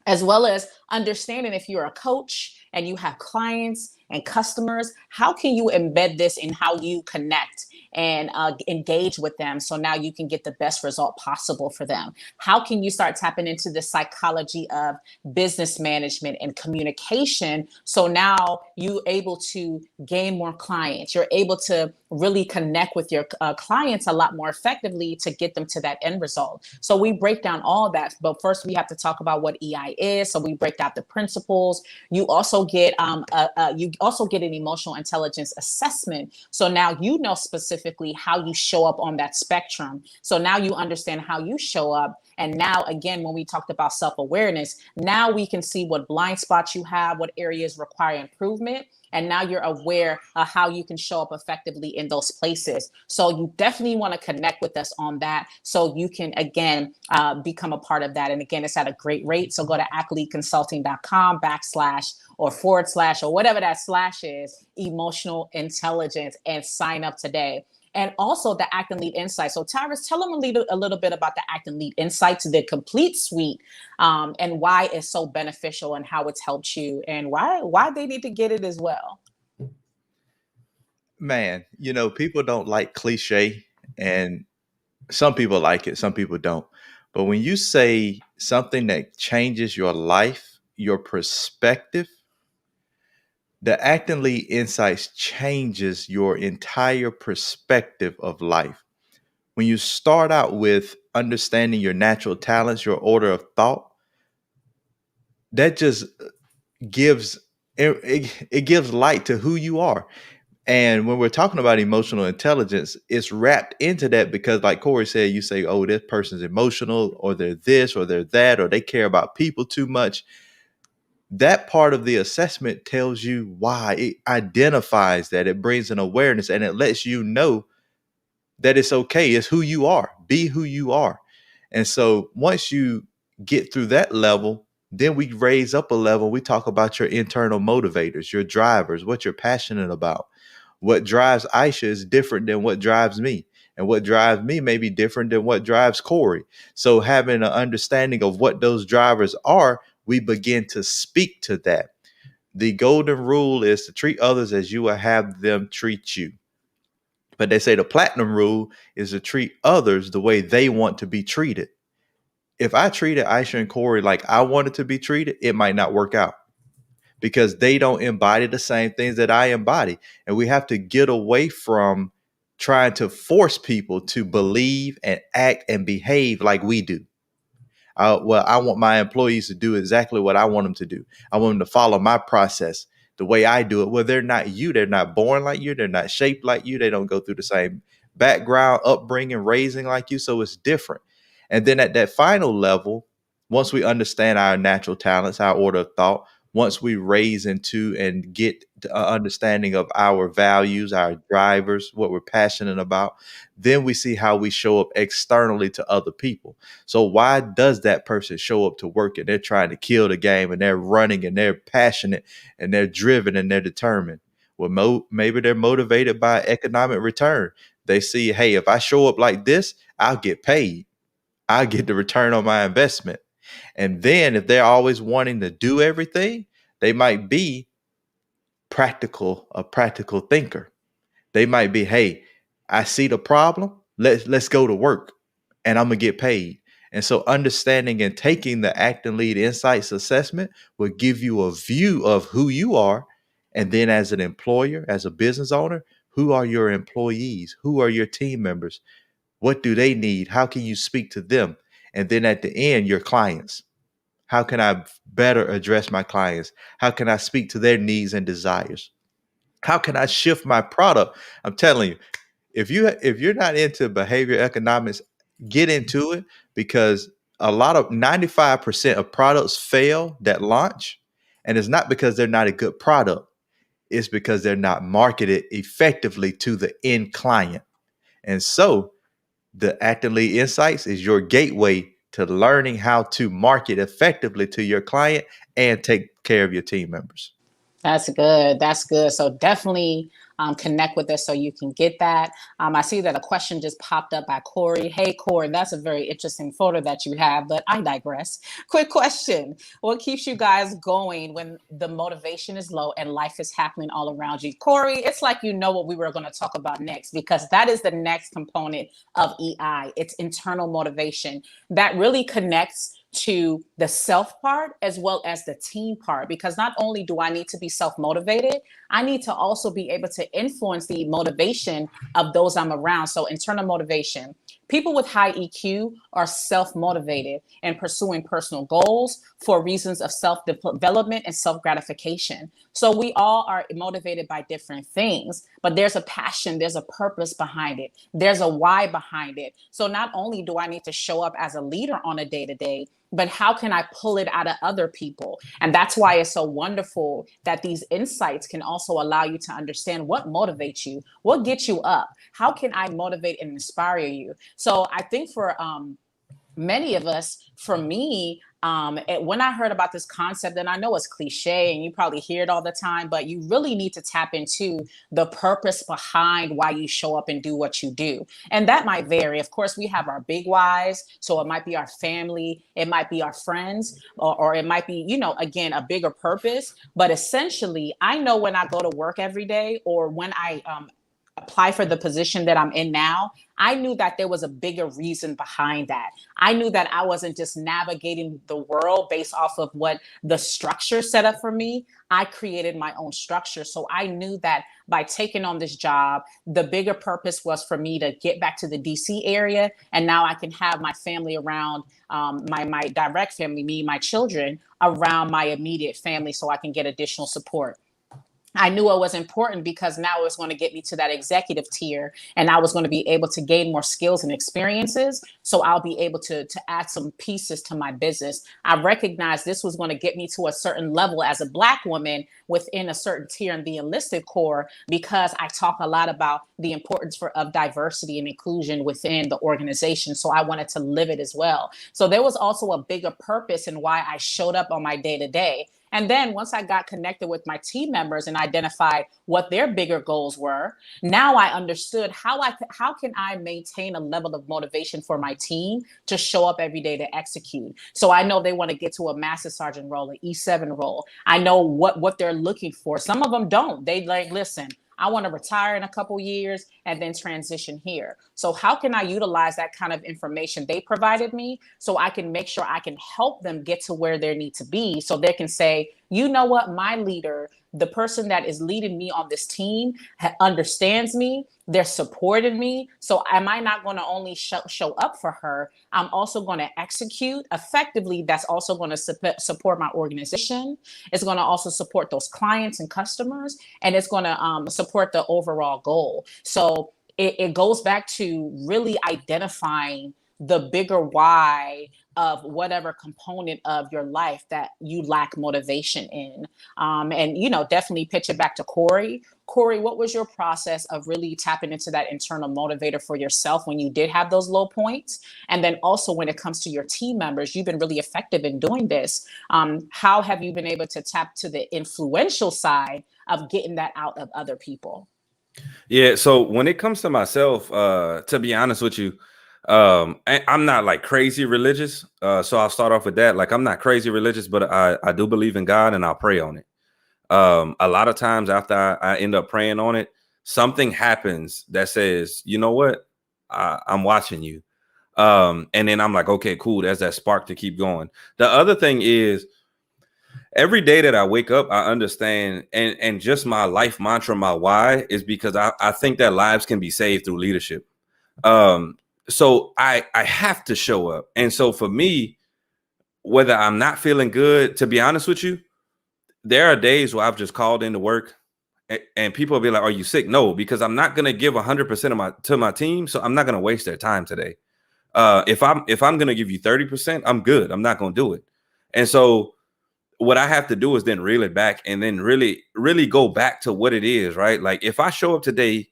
as well as understanding if you're a coach and you have clients and customers, how can you embed this in how you connect and engage with them, so now you can get the best result possible for them? How can you start tapping into the psychology of business management and communication, so now you're able to gain more clients, you're able to really connect with your clients a lot more effectively to get them to that end result? So we break down all that, but first we have to talk about what EI is. So we break down the principles. You also get an emotional intelligence assessment. So now you know specifically how you show up on that spectrum. So now you understand how you show up. And now, again, when we talked about self-awareness, now we can see what blind spots you have, what areas require improvement. And now you're aware of how you can show up effectively in those places. So you definitely want to connect with us on that, so you can, again, become a part of that. And again, it's at a great rate. So go to accoliteconsulting.com /or / whatever that slash is, emotional intelligence, and sign up today. And also the Act and Lead Insights. So Tyrus, tell them a little bit about the Act and Lead Insights, the complete suite, and why it's so beneficial and how it's helped you, and why they need to get it as well. Man, people don't like cliche, and some people like it, some people don't. But when you say something that changes your life, your perspective, the Act and Lead Insights changes your entire perspective of life. When you start out with understanding your natural talents, your order of thought, that just gives it gives light to who you are. And when we're talking about emotional intelligence, it's wrapped into that, because like Corey said, you say, oh, this person's emotional, or they're this, or they're that, or they care about people too much. That part of the assessment tells you why. It identifies that, it brings an awareness, and it lets you know that it's okay. It's who you are. Be who you are. And so once you get through that level, then we raise up a level. We talk about your internal motivators, your drivers, what you're passionate about. What drives Aisha is different than what drives me. And what drives me may be different than what drives Corey. So having an understanding of what those drivers are, we begin to speak to that. The golden rule is to treat others as you will have them treat you. But they say the platinum rule is to treat others the way they want to be treated. If I treated Aisha and Corey like I wanted to be treated, it might not work out, because they don't embody the same things that I embody. And we have to get away from trying to force people to believe and act and behave like we do. I want my employees to do exactly what I want them to do. I want them to follow my process the way I do it. Well, they're not you. They're not born like you. They're not shaped like you. They don't go through the same background, upbringing, raising like you. So it's different. And then at that final level, once we understand our natural talents, our order of thought, once we raise into and get understanding of our values, our drivers, what we're passionate about, then we see how we show up externally to other people. So why does that person show up to work and they're trying to kill the game, and they're running and they're passionate and they're driven and they're determined? Well, maybe they're motivated by economic return. They see, hey, if I show up like this, I'll get paid. I get the return on my investment. And then if they're always wanting to do everything, they might be a practical thinker. They might be, hey, I see the problem. Let's go to work and I'm gonna get paid. And so understanding and taking the Act and Lead Insights assessment will give you a view of who you are. And then as an employer, as a business owner, who are your employees? Who are your team members? What do they need? How can you speak to them? And then at the end, your clients. How can I better address my clients? How can I speak to their needs and desires? How can I shift my product? I'm telling you, if you're not into behavior economics, get into it, because a lot of 95% of products fail that launch, and it's not because they're not a good product. It's because they're not marketed effectively to the end client. And so the Act and Lead Insights is your gateway to learning how to market effectively to your client and take care of your team members. That's good. That's good. So definitely connect with us so you can get that. I see that a question just popped up by Corey. Hey, Corey, that's a very interesting photo that you have, but I digress. Quick question. What keeps you guys going when the motivation is low and life is happening all around you? Corey, it's like you know what we were going to talk about next, because that is the next component of EI. It's internal motivation that really connects to the self part as well as the team part, because not only do I need to be self-motivated, I need to also be able to influence the motivation of those I'm around. So internal motivation. People with high EQ are self-motivated and pursuing personal goals for reasons of self-development and self-gratification. So we all are motivated by different things, but there's a passion, there's a purpose behind it, there's a why behind it. So not only do I need to show up as a leader on a day-to-day, but how can I pull it out of other people? And that's why it's so wonderful that these insights can also allow you to understand what motivates you, what gets you up, how can I motivate and inspire you? So I think for many of us, for me, when I heard about this concept, and I know it's cliche and you probably hear it all the time, but you really need to tap into the purpose behind why you show up and do what you do. And that might vary. Of course, we have our big whys. So it might be our family, it might be our friends, or it might be, again, a bigger purpose. But essentially, I know when I go to work every day, or when I apply for the position that I'm in now, I knew that there was a bigger reason behind that. I knew that I wasn't just navigating the world based off of what the structure set up for me. I created my own structure. So I knew that by taking on this job, the bigger purpose was for me to get back to the DC area. And now I can have my family around, my direct family, me, my children, around my immediate family, so I can get additional support. I knew it was important because now it was going to get me to that executive tier, and I was going to be able to gain more skills and experiences. So I'll be able to add some pieces to my business. I recognized this was going to get me to a certain level as a Black woman within a certain tier in the enlisted corps, because I talk a lot about the importance of diversity and inclusion within the organization. So I wanted to live it as well. So there was also a bigger purpose in why I showed up on my day-to-day. And then once I got connected with my team members and identified what their bigger goals were, now I understood how can I maintain a level of motivation for my team to show up every day to execute. So I know they want to get to a master sergeant role, an E7 role. I know what they're looking for. Some of them don't. They listen, I want to retire in a couple years and then transition here. So how can I utilize that kind of information they provided me so I can make sure I can help them get to where they need to be, so they can say, you know what, my leader, the person that is leading me on this team, understands me, they're supporting me. So am I not going to only show up for her? I'm also going to execute effectively. That's also going to support my organization. It's going to also support those clients and customers, and it's going to support the overall goal. So it goes back to really identifying the bigger why of whatever component of your life that you lack motivation in. And, definitely pitch it back to Corey. Corey, what was your process of really tapping into that internal motivator for yourself when you did have those low points? And then also when it comes to your team members, you've been really effective in doing this. How have you been able to tap to the influential side of getting that out of other people? Yeah. So when it comes to myself, to be honest with you, I'm not like crazy religious. So I'll start off with that. Like, I'm not crazy religious, but I do believe in God and I'll pray on it. A lot of times after I end up praying on it, something happens that says, you know what, I'm watching you. And then I'm like, okay, cool. There's that spark to keep going. The other thing is, every day that I wake up, I understand, and just my life mantra, my why is because I think that lives can be saved through leadership. So I have to show up. And so for me, whether I'm not feeling good, to be honest with you, there are days where I've just called into work and people will be like, are you sick? No, because I'm not going to give 100% to my team. So I'm not going to waste their time today. If I'm going to give you 30%, I'm good. I'm not going to do it. And so what I have to do is then reel it back and then really, really go back to what it is, right? Like, if I show up today,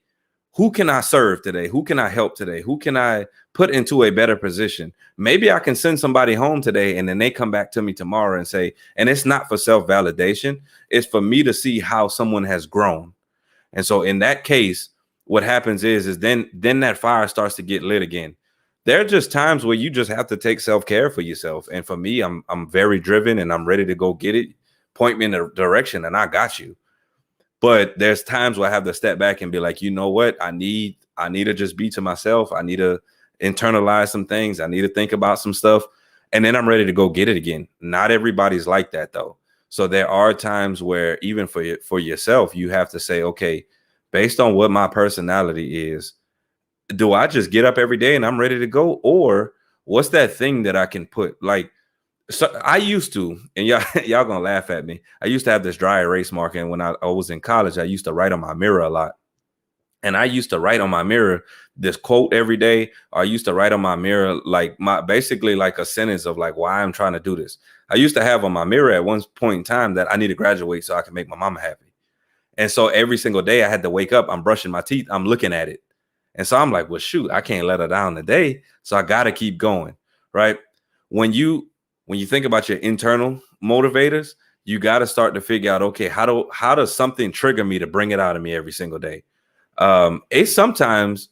who can I serve today? Who can I help today? Who can I put into a better position? Maybe I can send somebody home today and then they come back to me tomorrow and say, and it's not for self-validation, it's for me to see how someone has grown. And so in that case, what happens is then that fire starts to get lit again. There are just times where you just have to take self-care for yourself. And for me, I'm very driven and I'm ready to go get it. Point me in the direction and I got you. But there's times where I have to step back and be like, you know what? I need to just be to myself. I need to internalize some things. I need to think about some stuff. And then I'm ready to go get it again. Not everybody's like that, though. So there are times where even for yourself, you have to say, okay, based on what my personality is, do I just get up every day and I'm ready to go? Or what's that thing that I can put? Like, so I used to, and y'all gonna laugh at me. I used to have this dry erase marker, and when I was in college, I used to write on my mirror a lot. And I used to write on my mirror this quote every day. Or I used to write on my mirror like basically like a sentence of like why I'm trying to do this. I used to have on my mirror at one point in time that I need to graduate so I can make my mama happy. And so every single day I had to wake up, I'm brushing my teeth, I'm looking at it. And so I'm like, well, shoot, I can't let her down today. So I got to keep going, right? When you think about your internal motivators, you got to start to figure out, okay, how does something trigger me to bring it out of me every single day? It's sometimes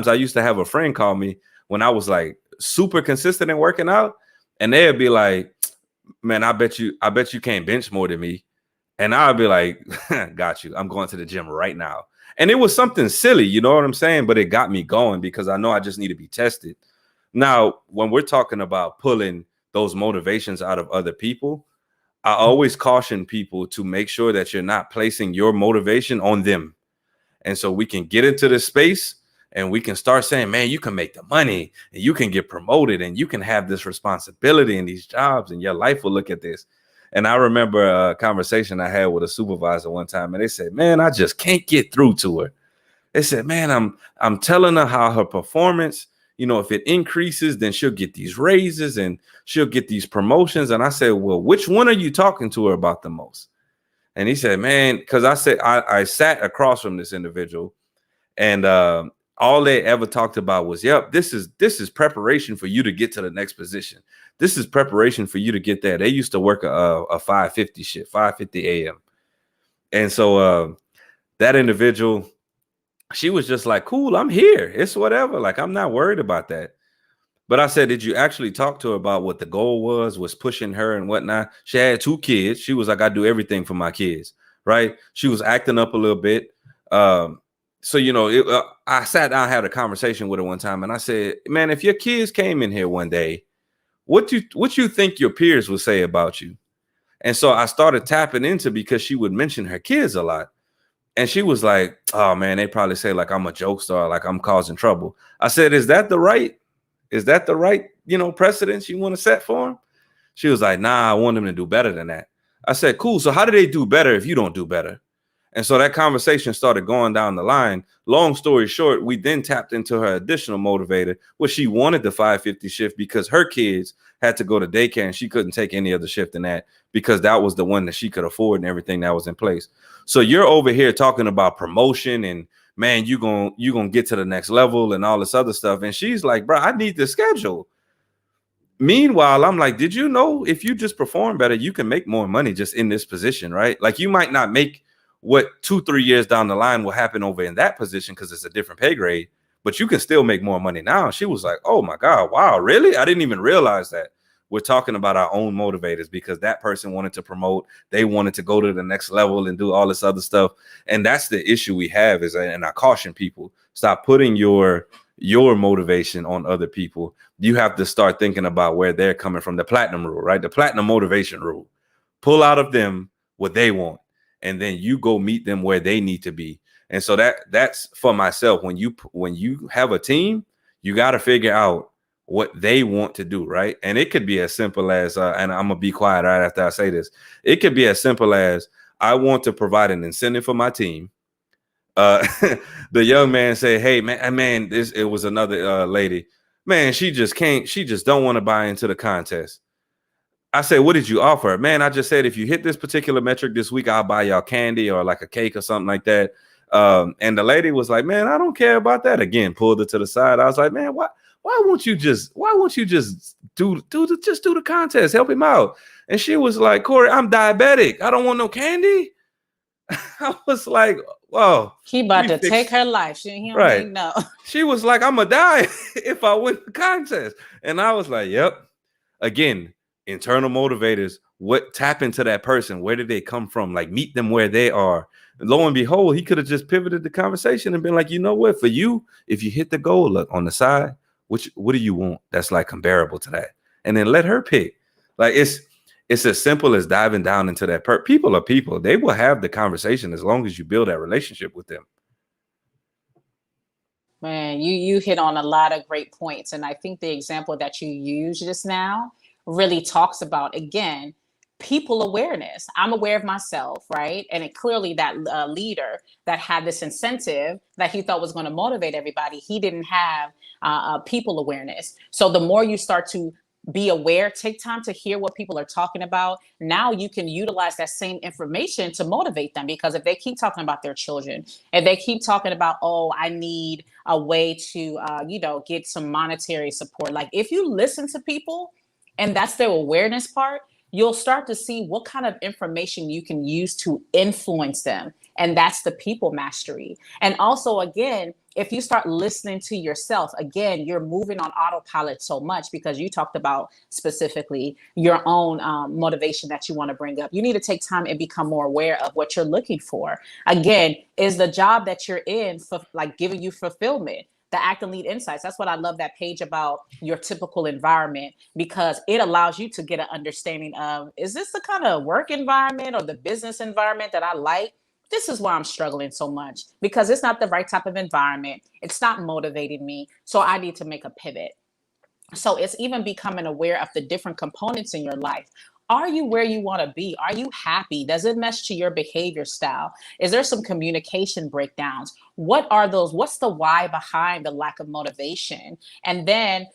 I used to have a friend call me when I was like super consistent in working out, and they'd be like, man, I bet you can't bench more than me. And I'd be like, got you. I'm going to the gym right now. And it was something silly, you know what I'm saying? But it got me going because I know I just need to be tested. Now, when we're talking about pulling those motivations out of other people, I always caution people to make sure that you're not placing your motivation on them. And so we can get into this space and we can start saying, man, you can make the money and you can get promoted and you can have this responsibility in these jobs and your life will look at this. And I remember a conversation I had with a supervisor one time, and they said, man, I just can't get through to her. They said, man, I'm telling her how her performance, you know, if it increases, then she'll get these raises and she'll get these promotions. And I said, well, which one are you talking to her about the most? And he said, man, because I said I sat across from this individual, and all they ever talked about was, yep, this is preparation for you to get to the next position. This is preparation for you to get there. They used to work a 5:50 shift, 5:50 a.m. And so that individual, she was just like, cool, I'm here. It's whatever. Like, I'm not worried about that. But I said, did you actually talk to her about what the goal was pushing her and whatnot? She had 2 kids. She was like, I do everything for my kids, right? She was acting up a little bit. So, you know, I sat down, had a conversation with her one time, and I said, man, if your kids came in here one day, what you think your peers would say about you? And so I started tapping into, because she would mention her kids a lot. And she was like, oh man, they probably say like I'm a jokester, like I'm causing trouble. I said, is that the right, you know, precedence you want to set for them? She was like, nah, I want them to do better than that. I said, cool. So how do they do better if you don't do better? And so that conversation started going down the line. Long story short, we then tapped into her additional motivator, where she wanted the 5:50 shift because her kids had to go to daycare and she couldn't take any other shift than that, because that was the one that she could afford and everything that was in place. So you're over here talking about promotion and, man, you're gonna get to the next level and all this other stuff. And she's like, bro, I need the schedule. Meanwhile, I'm like, did you know if you just perform better, you can make more money just in this position, right? Like, you might not make what 2-3 years down the line will happen over in that position because it's a different pay grade, but you can still make more money now. And she was like, oh my God, wow, really? I didn't even realize that. We're talking about our own motivators because that person wanted to promote, they wanted to go to the next level and do all this other stuff. And that's the issue we have is, and I caution people, stop putting your motivation on other people. You have to start thinking about where they're coming from. The platinum rule, right? The platinum motivation rule. Pull out of them what they want, and then you go meet them where they need to be. And so that's for myself. When you have a team, you got to figure out what they want to do, right? And it could be as simple as, and I'm gonna be quiet right after I say this. It could be as simple as, I want to provide an incentive for my team. The young man said, hey man, it was another lady, man, she just don't want to buy into the contest. I said, what did you offer? Man, I just said, if you hit this particular metric this week, I'll buy y'all candy or like a cake or something like that. And the lady was like, man, I don't care about that. Again, pulled her to the side. I was like, man, why won't you just do the contest, help him out? And she was like, Corey, I'm diabetic, I don't want no candy. I was like, whoa, he about to take her life. He don't right. even know. She was like, I'm gonna die if I win the contest. And I was like, yep. Again, internal motivators, what tap into that person, where did they come from? Like, meet them where they are. And lo and behold, he could have just pivoted the conversation and been like, you know what, for you, if you hit the goal, look on the side, what do you want that's like comparable to that? And then let her pick. Like, it's as simple as diving down into that. People are people. They will have the conversation as long as you build that relationship with them. Man, you hit on a lot of great points. And I think the example that you used just now really talks about, again, people awareness. I'm aware of myself, right? And it clearly that leader that had this incentive that he thought was going to motivate everybody, he didn't have people awareness. So the more you start to be aware, take time to hear what people are talking about, now you can utilize that same information to motivate them. Because if they keep talking about their children, if they keep talking about, oh, I need a way to get some monetary support, like if you listen to people and that's their awareness part, you'll start to see what kind of information you can use to influence them. And that's the people mastery. And also, again, if you start listening to yourself, again, you're moving on autopilot so much because you talked about specifically your own motivation that you want to bring up. You need to take time and become more aware of what you're looking for. Again, is the job that you're in for like giving you fulfillment? The Act and Lead Insights. That's what I love that page about your typical environment, because it allows you to get an understanding of, is this the kind of work environment or the business environment that I like? This is why I'm struggling so much, because it's not the right type of environment. It's not motivating me. So I need to make a pivot. So it's even becoming aware of the different components in your life. Are you where you want to be? Are you happy? Does it mesh to your behavior style? Is there some communication breakdowns? What are those? What's the why behind the lack of motivation? And then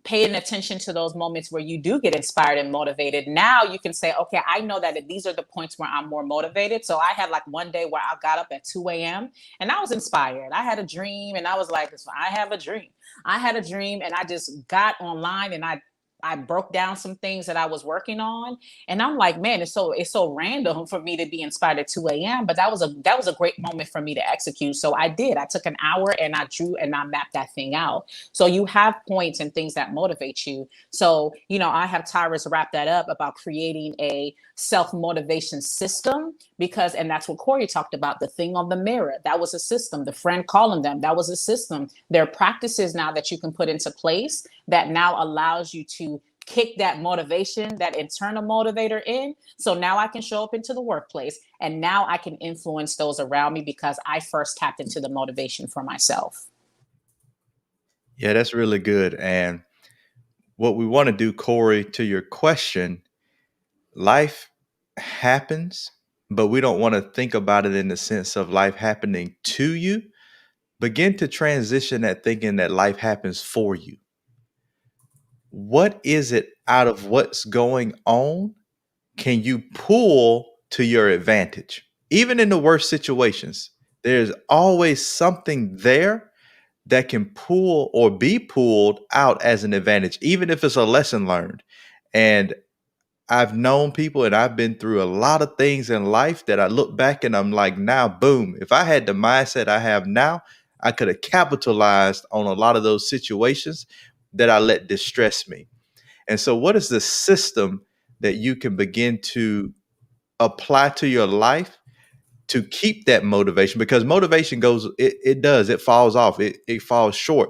paying attention to those moments where you do get inspired and motivated. Now you can say, okay, I know that these are the points where I'm more motivated. So I had like one day where I got up at 2 a.m. and I was inspired. I had a dream and I was like, I have a dream. I had a dream and I just got online and I broke down some things that I was working on. And I'm like, man, it's so random for me to be inspired at 2 a.m. But that was a great moment for me to execute. So I did. I took an hour and I drew and I mapped that thing out. So you have points and things that motivate you. So, I have Tyrus wrap that up about creating a self-motivation system, and that's what Corey talked about, the thing on the mirror. That was a system. The friend calling them, that was a system. There are practices now that you can put into place that now allows you to kick that motivation, that internal motivator in. So now I can show up into the workplace and now I can influence those around me because I first tapped into the motivation for myself. Yeah, that's really good. And what we want to do, Corey, to your question, life happens, but we don't want to think about it in the sense of life happening to you. Begin to transition that thinking that life happens for you. What is it out of what's going on can you pull to your advantage? Even in the worst situations, there's always something there that can pull or be pulled out as an advantage, even if it's a lesson learned. And I've known people and I've been through a lot of things in life that I look back and I'm like, now, boom, if I had the mindset I have now, I could have capitalized on a lot of those situations that I let distress me. And so, what is the system that you can begin to apply to your life to keep that motivation? Because motivation goes, it falls off, it falls short.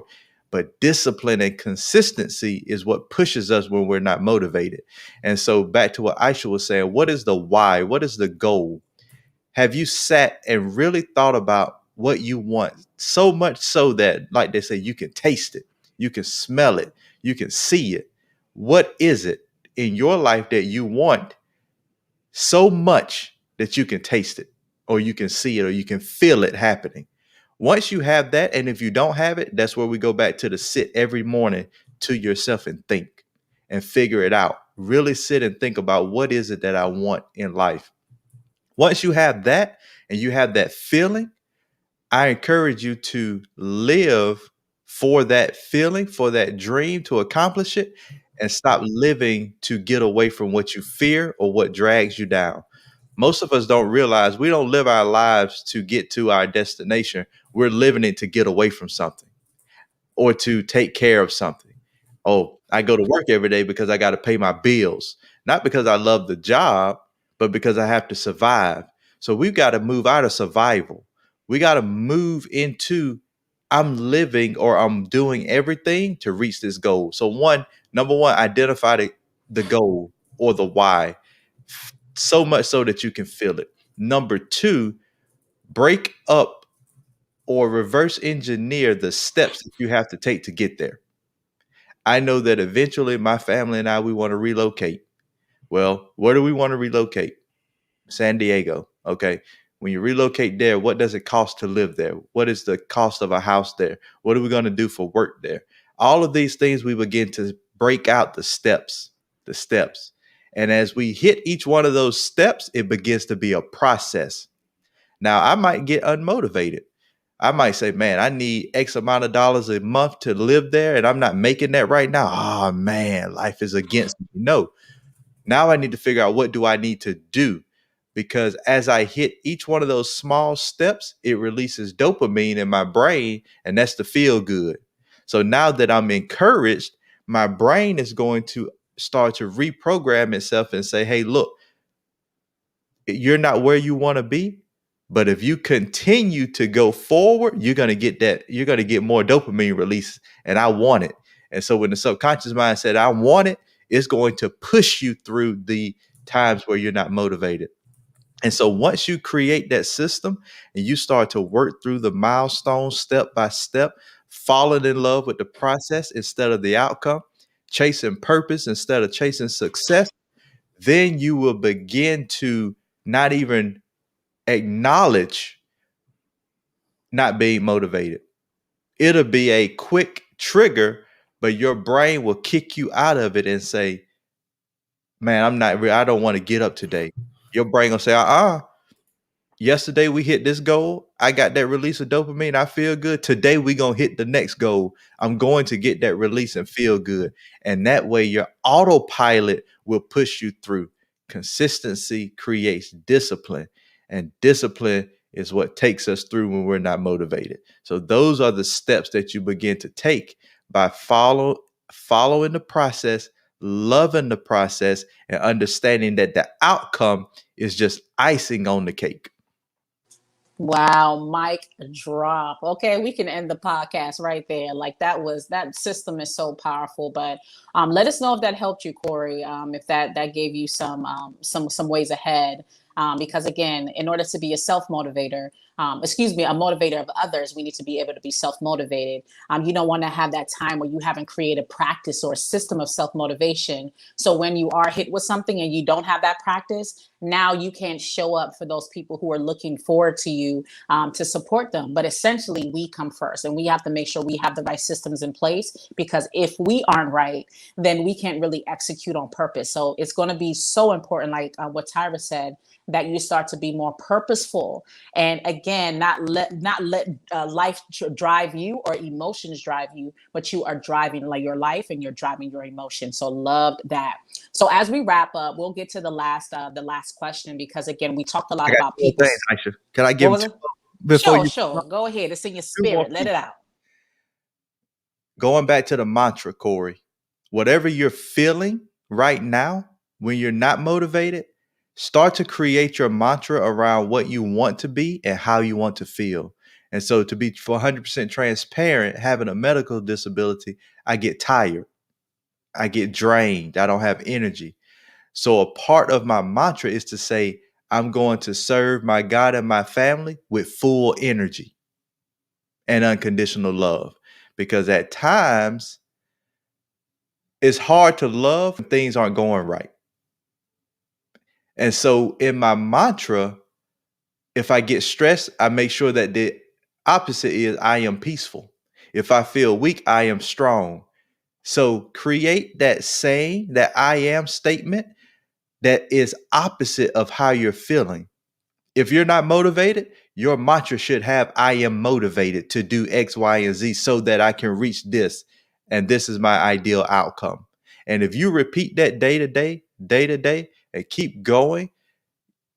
But discipline and consistency is what pushes us when we're not motivated. And so, back to what Aisha was saying, what is the why? What is the goal? Have you sat and really thought about what you want? So much so that, like they say, you can taste it, you can smell it, you can see it. What is it in your life that you want so much that you can taste it, or you can see it, or you can feel it happening? Once you have that, and if you don't have it, that's where we go back to the sit every morning to yourself and think and figure it out. Really sit and think about, what is it that I want in life? Once you have that and you have that feeling, I encourage you to live for that feeling, for that dream, to accomplish it, and stop living to get away from what you fear or what drags you down. Most of us don't realize we don't live our lives to get to our destination. We're living it to get away from something or to take care of something. Oh, I go to work every day because I got to pay my bills, not because I love the job, but because I have to survive. So we've got to move out of survival. We got to move into, I'm living or I'm doing everything to reach this goal. So number one, identify the goal or the why, so much so that you can feel it. Number two, break up or reverse engineer the steps that you have to take to get there. I know that eventually my family and I, we want to relocate. Well, where do we want to relocate? San Diego. Okay. When you relocate there, what does it cost to live there? What is the cost of a house there? What are we going to do for work there? All of these things, we begin to break out the steps. And as we hit each one of those steps, it begins to be a process. Now, I might get unmotivated. I might say, man, I need X amount of dollars a month to live there, and I'm not making that right now. Oh, man, life is against me. No. Now I need to figure out, what do I need to do? Because as I hit each one of those small steps, it releases dopamine in my brain, and that's the feel good. So now that I'm encouraged, my brain is going to start to reprogram itself and say, hey, look, you're not where you want to be, but if you continue to go forward, you're going to get more dopamine release, and I want it. And so when the subconscious mind said, I want it, it's going to push you through the times where you're not motivated. And so once you create that system and you start to work through the milestones step by step, falling in love with the process instead of the outcome, chasing purpose instead of chasing success, then you will begin to not even acknowledge not being motivated. It'll be a quick trigger, but your brain will kick you out of it and say, man, I don't want to get up today. Your brain will say, yesterday we hit this goal. I got that release of dopamine. I feel good. Today we going to hit the next goal. I'm going to get that release and feel good. And that way your autopilot will push you through. Consistency creates discipline, and discipline is what takes us through when we're not motivated. So those are the steps that you begin to take by following the process, loving the process, and understanding that the outcome is just icing on the cake. Wow, mic drop. Okay, we can end the podcast right there. Like that system is so powerful. But let us know if that helped you, Corey. If that gave you some ways ahead. Because again, in order to be a self-motivator, a motivator of others, we need to be able to be self-motivated. You don't want to have that time where you haven't created practice or a system of self-motivation. So when you are hit with something and you don't have that practice, now you can't show up for those people who are looking forward to you to support them. But essentially, we come first, and we have to make sure we have the right systems in place, because if we aren't right, then we can't really execute on purpose. So it's going to be so important, like what Tyra said, that you start to be more purposeful, and again, not let life drive you or emotions drive you, but you are driving like your life and you're driving your emotions. So loved that. So as we wrap up, we'll get to the last question, because again, we talked a lot I got about two people. things, Aisha. Can I give What was two it? before you Sure. Go ahead. It's in your two more spirit. Let pieces. it out. Going back to the mantra, Corey, whatever you're feeling right now when you're not motivated, start to create your mantra around what you want to be and how you want to feel. And so, to be 100% transparent, having a medical disability, I get tired, I get drained, I don't have energy. So a part of my mantra is to say, I'm going to serve my God and my family with full energy and unconditional love. Because at times, it's hard to love when things aren't going right. And so in my mantra, if I get stressed, I make sure that the opposite is I am peaceful. If I feel weak, I am strong. So create that saying, that I am statement that is opposite of how you're feeling. If you're not motivated, your mantra should have, I am motivated to do X, Y, and Z so that I can reach this. And this is my ideal outcome. And if you repeat that day to day, and keep going,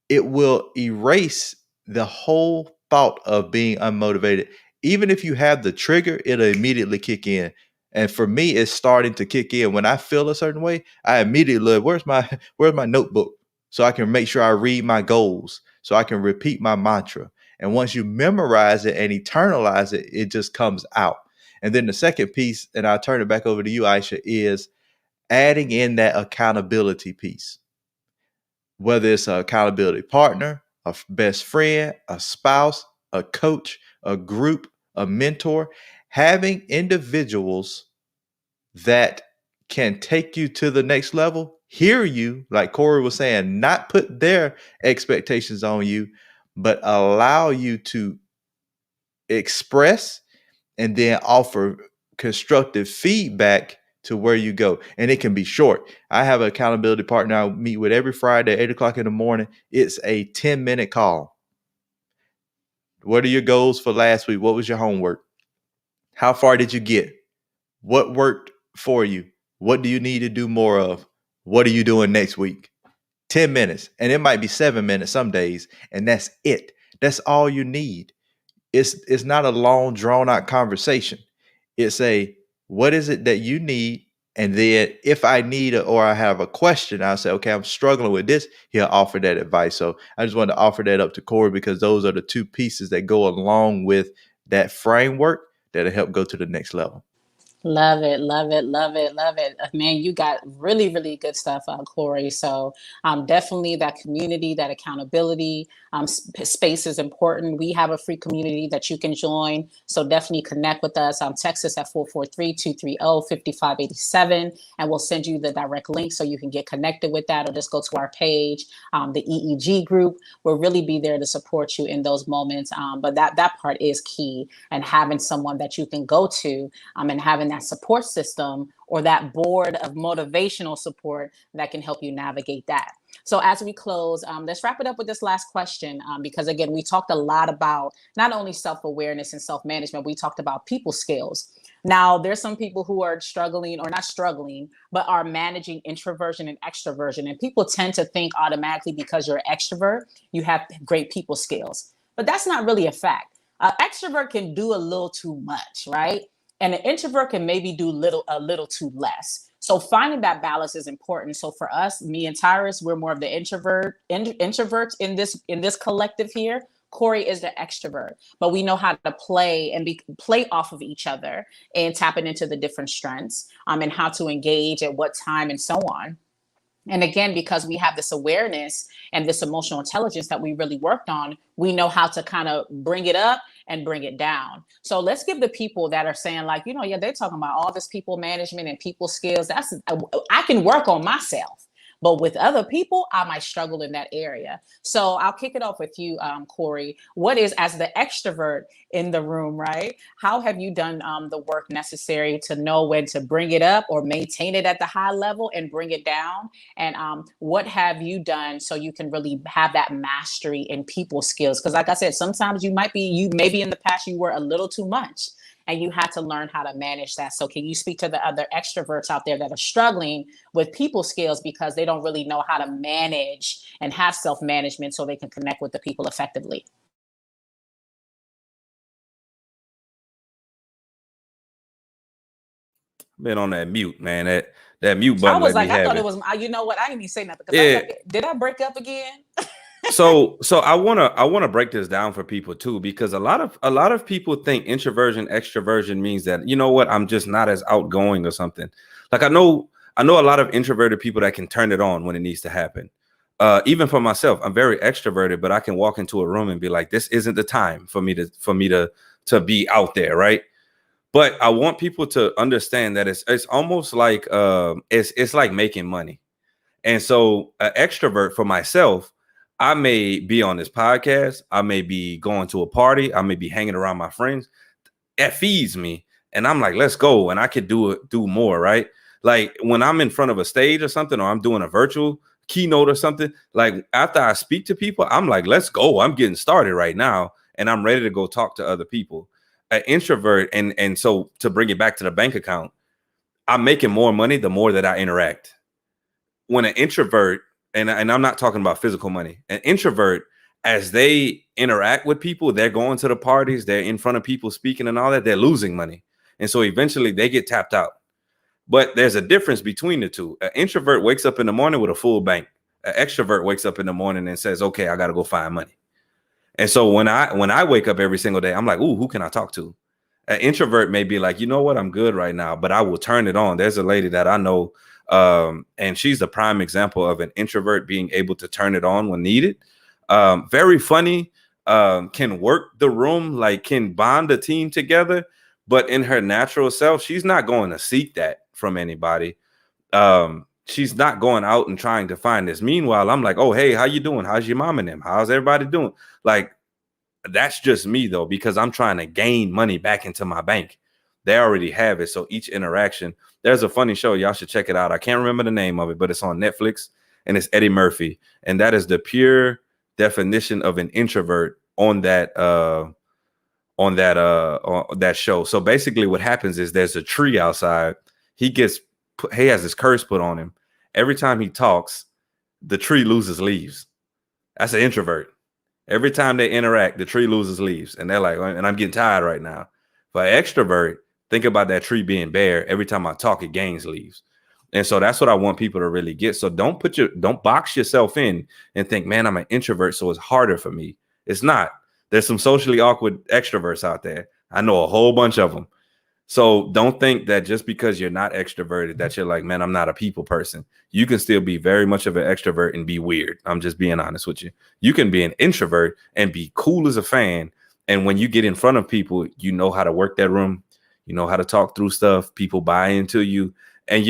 it will erase the whole thought of being unmotivated. Even if you have the trigger, it'll immediately kick in. And for me, it's starting to kick in. When I feel a certain way, I immediately look, where's my notebook? So I can make sure I read my goals, so I can repeat my mantra. And once you memorize it and internalize it, it just comes out. And then the second piece, and I'll turn it back over to you, Aisha, is adding in that accountability piece. Whether it's an accountability partner, a best friend, a spouse, a coach, a group, a mentor, having individuals that can take you to the next level, hear you, like Corey was saying, not put their expectations on you, but allow you to express and then offer constructive feedback to where you go. And it can be short. I have an accountability partner I meet with every Friday at 8 o'clock in the morning. It's a 10-minute call. What are your goals for last week? What was your homework? How far did you get? What worked for you? What do you need to do more of? What are you doing next week? 10 minutes. And it might be 7 minutes some days. And that's it. That's all you need. It's not a long, drawn out conversation. It's a, what is it that you need? And then if I need or I have a question, I'll say, okay, I'm struggling with this. He'll offer that advice. So I just wanted to offer that up to Corey, because those are the two pieces that go along with that framework that'll help go to the next level. Love it. Man, you got really, really good stuff, Corey. So definitely that community, that accountability space is important. We have a free community that you can join. So definitely connect with us. Text us at 443-230-5587, and we'll send you the direct link so you can get connected with that, or just go to our page, the EEG group. We'll really be there to support you in those moments. But that part is key, and having someone that you can go to and having that support system or that board of motivational support that can help you navigate that. So as we close, let's wrap it up with this last question, because again, we talked a lot about not only self-awareness and self-management, we talked about people skills. Now, there's some people who are struggling, or not struggling, but are managing introversion and extroversion. And people tend to think automatically because you're an extrovert, you have great people skills. But that's not really a fact. An extrovert can do a little too much, right? And an introvert can maybe do a little too less. So finding that balance is important. So for us, me and Tyrus, we're more of the introverts in this collective here. Corey is the extrovert, but we know how to play and play off of each other and tapping into the different strengths, and how to engage at what time and so on. And again, because we have this awareness and this emotional intelligence that we really worked on, we know how to kind of bring it up and bring it down. So let's give the people that are saying like, yeah, they're talking about all this people management and people skills. I can work on myself. But with other people, I might struggle in that area. So I'll kick it off with you, Corey. What is, as the extrovert in the room, right? How have you done the work necessary to know when to bring it up or maintain it at the high level and bring it down? And what have you done so you can really have that mastery in people skills? Because like I said, sometimes maybe in the past you were a little too much, and you had to learn how to manage that. So can you speak to the other extroverts out there that are struggling with people skills because they don't really know how to manage and have self-management so they can connect with the people effectively? been on that mute, man. That mute I button was let me like, I have thought it it. was, you know what? I didn't even say nothing because I was Yeah. like, did I break up again? So I wanna break this down for people too, because a lot of people think introversion, extroversion means that, you know what, I'm just not as outgoing or something. Like I know a lot of introverted people that can turn it on when it needs to happen. Even for myself, I'm very extroverted, but I can walk into a room and be like, this isn't the time for me to be out there, right? But I want people to understand that it's almost like it's like making money. And so, an extrovert for myself, I may be on this podcast, I may be going to a party, I may be hanging around my friends. It feeds me, and I'm like, let's go, and I could do more, right? Like when I'm in front of a stage or something, or I'm doing a virtual keynote or something. Like after I speak to people, I'm like, let's go. I'm getting started right now, and I'm ready to go talk to other people. An introvert, and so to bring it back to the bank account, I'm making more money the more that I interact. When an introvert, and I'm not talking about physical money, an introvert, as they interact with people, they're going to the parties, they're in front of people speaking and all that, they're losing money. And so eventually they get tapped out. But there's a difference between the two. An introvert wakes up in the morning with a full bank. An extrovert wakes up in the morning and says, okay, I got to go find money. And so when I wake up every single day, I'm like, ooh, who can I talk to? An introvert may be like, you know what, I'm good right now, but I will turn it on. There's a lady that I know, and she's the prime example of an introvert being able to turn it on when needed. Very funny, can work the room, like can bond the team together, but in her natural self, she's not going to seek that from anybody. She's not going out and trying to find this. Meanwhile, I'm like, oh, hey, how you doing? How's your mom and them? How's everybody doing? Like, that's just me though, because I'm trying to gain money back into my bank. They already have it. So each interaction, there's a funny show. Y'all should check it out. I can't remember the name of it, but it's on Netflix and it's Eddie Murphy. And that is the pure definition of an introvert on that show. So basically what happens is there's a tree outside. He has this curse put on him. Every time he talks, the tree loses leaves. That's an introvert. Every time they interact, the tree loses leaves. And they're like, and I'm getting tired right now. For an extrovert, think about that tree being bare. Every time I talk, it gains leaves. And so that's what I want people to really get. So don't box yourself in and think, man, I'm an introvert, so it's harder for me. It's not. There's some socially awkward extroverts out there. I know a whole bunch of them. So don't think that just because you're not extroverted that you're like, man, I'm not a people person. You can still be very much of an extrovert and be weird. I'm just being honest with you. You can be an introvert and be cool as a fan. And when you get in front of people, you know how to work that room. You know how to talk through stuff. People buy into you. And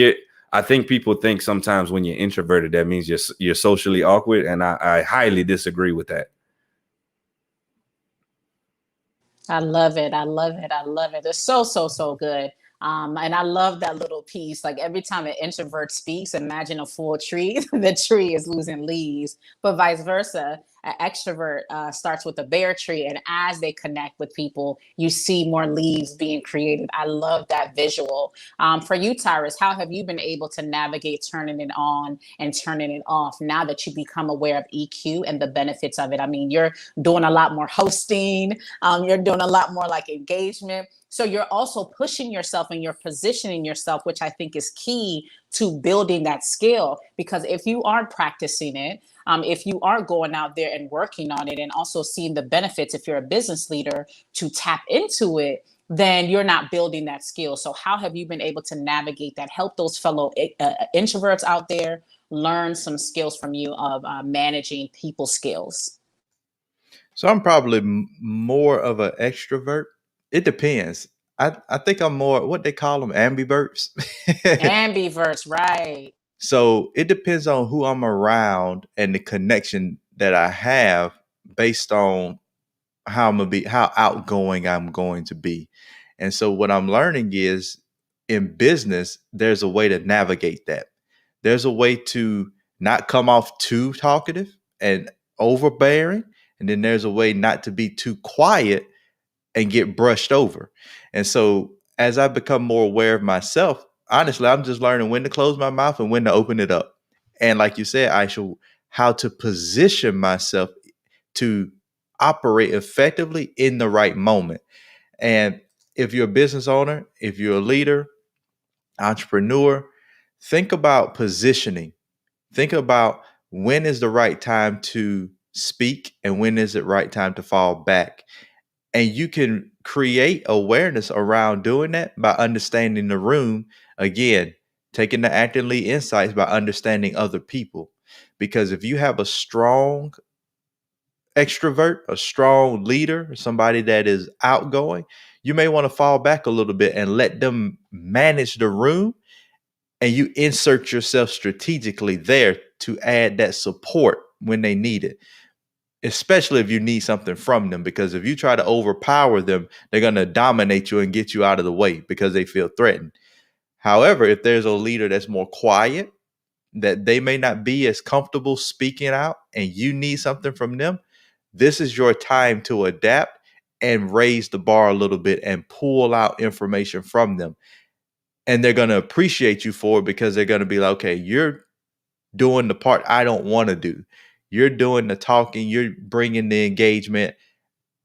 I think people think sometimes when you're introverted, that means you're socially awkward. And I highly disagree with that. I love it. I love it. I love it. It's so, so, so good. And I love that little piece. Like every time an introvert speaks, imagine a full tree. The tree is losing leaves, but vice versa. An extrovert starts with a bare tree, and as they connect with people, you see more leaves being created. I love that visual. For you, Tyrus, how have you been able to navigate turning it on and turning it off now that you become aware of EQ and the benefits of it? I mean, you're doing a lot more hosting. You're doing a lot more like engagement. So you're also pushing yourself and you're positioning yourself, which I think is key to building that skill. Because if you aren't practicing it, if you are going out there and working on it and also seeing the benefits, if you're a business leader, to tap into it, then you're not building that skill. So how have you been able to navigate that? Help those fellow introverts out there learn some skills from you of managing people skills. So I'm probably more of an extrovert. It depends. I think I'm more what they call them ambiverts. Ambiverts, right? So it depends on who I'm around and the connection that I have based on how I'm gonna be, how outgoing I'm going to be. And so what I'm learning is in business, there's a way to navigate that. There's a way to not come off too talkative and overbearing. And then there's a way not to be too quiet and get brushed over. And so as I become more aware of myself, honestly, I'm just learning when to close my mouth and when to open it up. And like you said, Aisha, how to position myself to operate effectively in the right moment. And if you're a business owner, if you're a leader, entrepreneur, think about positioning. Think about when is the right time to speak and when is it right time to fall back. And you can create awareness around doing that by understanding the room. Again, taking the acting lead insights by understanding other people. Because if you have a strong extrovert, a strong leader, somebody that is outgoing, you may want to fall back a little bit and let them manage the room, and you insert yourself strategically there to add that support when they need it, especially if you need something from them. Because if you try to overpower them, they're going to dominate you and get you out of the way because they feel threatened. However, if there's a leader that's more quiet, that they may not be as comfortable speaking out, and you need something from them, this is your time to adapt and raise the bar a little bit and pull out information from them. And they're going to appreciate you for it, because they're going to be like, okay, you're doing the part I don't want to do. You're doing the talking, you're bringing the engagement,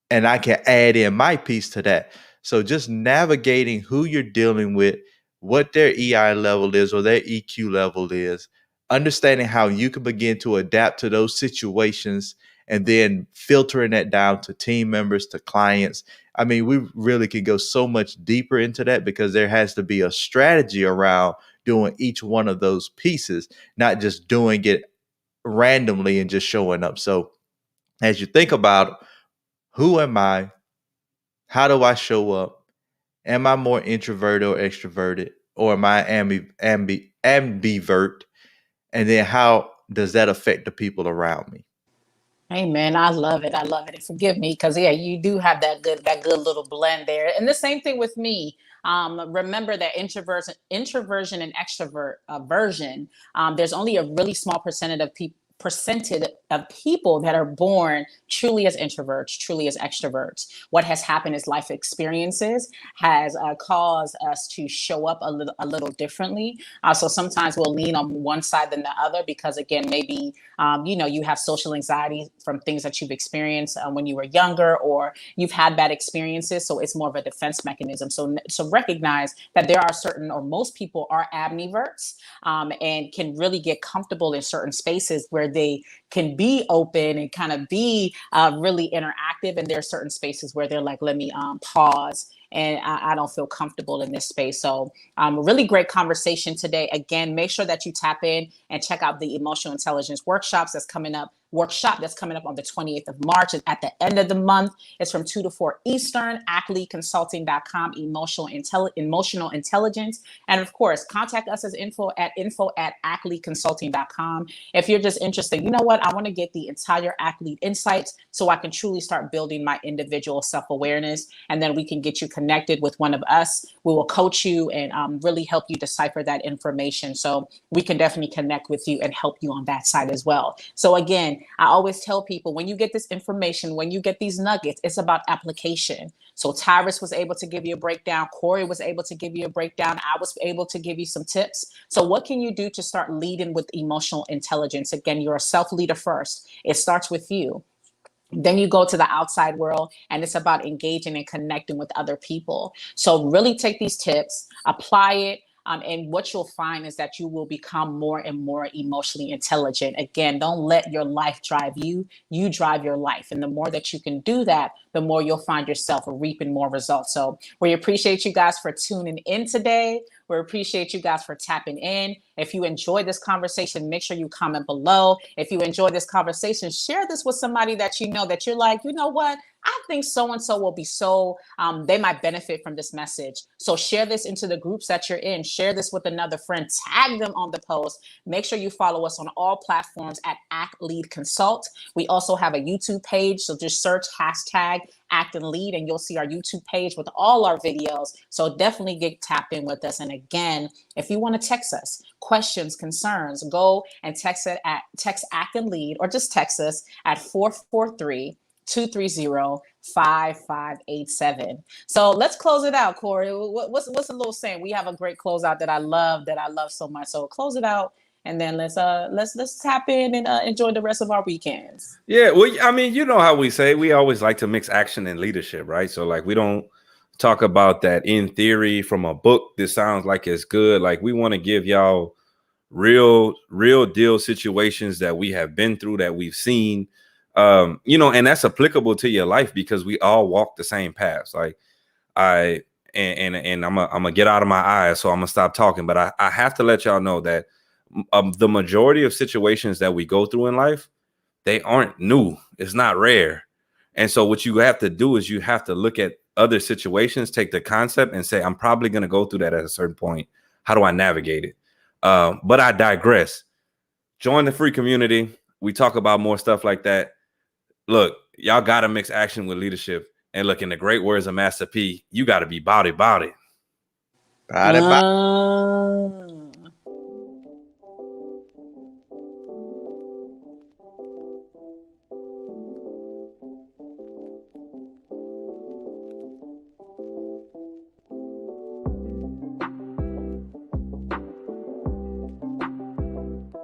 and I can add in my piece to that. So just navigating who you're dealing with, what their EI level is or their EQ level is, understanding how you can begin to adapt to those situations, and then filtering that down to team members, to clients. I mean, we really could go so much deeper into that, because there has to be a strategy around doing each one of those pieces, not just doing it randomly and just showing up. So as you think about, who am I? How do I show up? Am I more introverted or extroverted? Or am I ambivert? And then how does that affect the people around me? Hey man, I love it. I love it. And forgive me, because yeah, you do have that good little blend there. And the same thing with me. Remember that introversion and extrovert version. There's only a really small percentage of people that are born truly as introverts, truly as extroverts. What has happened is life experiences has caused us to show up a little differently. So sometimes we'll lean on one side than the other, because again, maybe you have social anxiety from things that you've experienced when you were younger, or you've had bad experiences. So it's more of a defense mechanism. So recognize that there are certain, or most people are ambiverts, and can really get comfortable in certain spaces where they can be open and kind of be really interactive. And there are certain spaces where they're like, let me pause, and I don't feel comfortable in this space. So a really great conversation today. Again, make sure that you tap in and check out the emotional intelligence workshop that's coming up on the 28th of March. And at the end of the month, it's from 2 to 4 Eastern, ackleyconsulting.com, emotional intelligence. And of course, contact us as info@ackleyconsulting.com. If you're just interested, you know what, I want to get the entire athlete insights so I can truly start building my individual self-awareness. And then we can get you connected with one of us. We will coach you and really help you decipher that information. So we can definitely connect with you and help you on that side as well. So again, I always tell people, when you get this information, when you get these nuggets, it's about application. So Tyrus was able to give you a breakdown. Corey was able to give you a breakdown. I was able to give you some tips. So what can you do to start leading with emotional intelligence? Again, you're a self-leader first. It starts with you. Then you go to the outside world, and it's about engaging and connecting with other people. So really take these tips, apply it. And what you'll find is that you will become more and more emotionally intelligent. Again, don't let your life drive you. You drive your life. And the more that you can do that, the more you'll find yourself reaping more results. So we appreciate you guys for tuning in today. We appreciate you guys for tapping in. If you enjoyed this conversation, make sure you comment below. If you enjoyed this conversation, share this with somebody that you know, that you're like, you know what? I think so-and-so will be they might benefit from this message. So share this into the groups that you're in. Share this with another friend. Tag them on the post. Make sure you follow us on all platforms at Act Lead Consult. We also have a YouTube page. So just search hashtag Act and Lead, and you'll see our YouTube page with all our videos. So definitely get tapped in with us. And again, if you want to text us questions, concerns, go and text Act and Lead, or just text us at 443-230-5587. So let's close it out, Corey. What's a little saying? We have a great closeout that I love so much. So close it out, and then let's tap in and enjoy the rest of our weekends. Yeah, well, I mean, you know how we say, we always like to mix action and leadership, right? So like, we don't talk about that in theory from a book. This sounds like it's good. Like we want to give y'all real deal situations that we have been through, that we've seen, you know, and that's applicable to your life because we all walk the same paths. Like and I'm gonna get out of my eyes, so I'm gonna stop talking. But I have to let y'all know that the majority of situations that we go through in life, they aren't new. It's not rare. And so what you have to do is you have to look at other situations, take the concept and say, I'm probably going to go through that at a certain point. How do I navigate it? But I digress. Join the free community. We talk about more stuff like that. Look, y'all got to mix action with leadership. And look, in the great words of Master P, you got to be body. Body.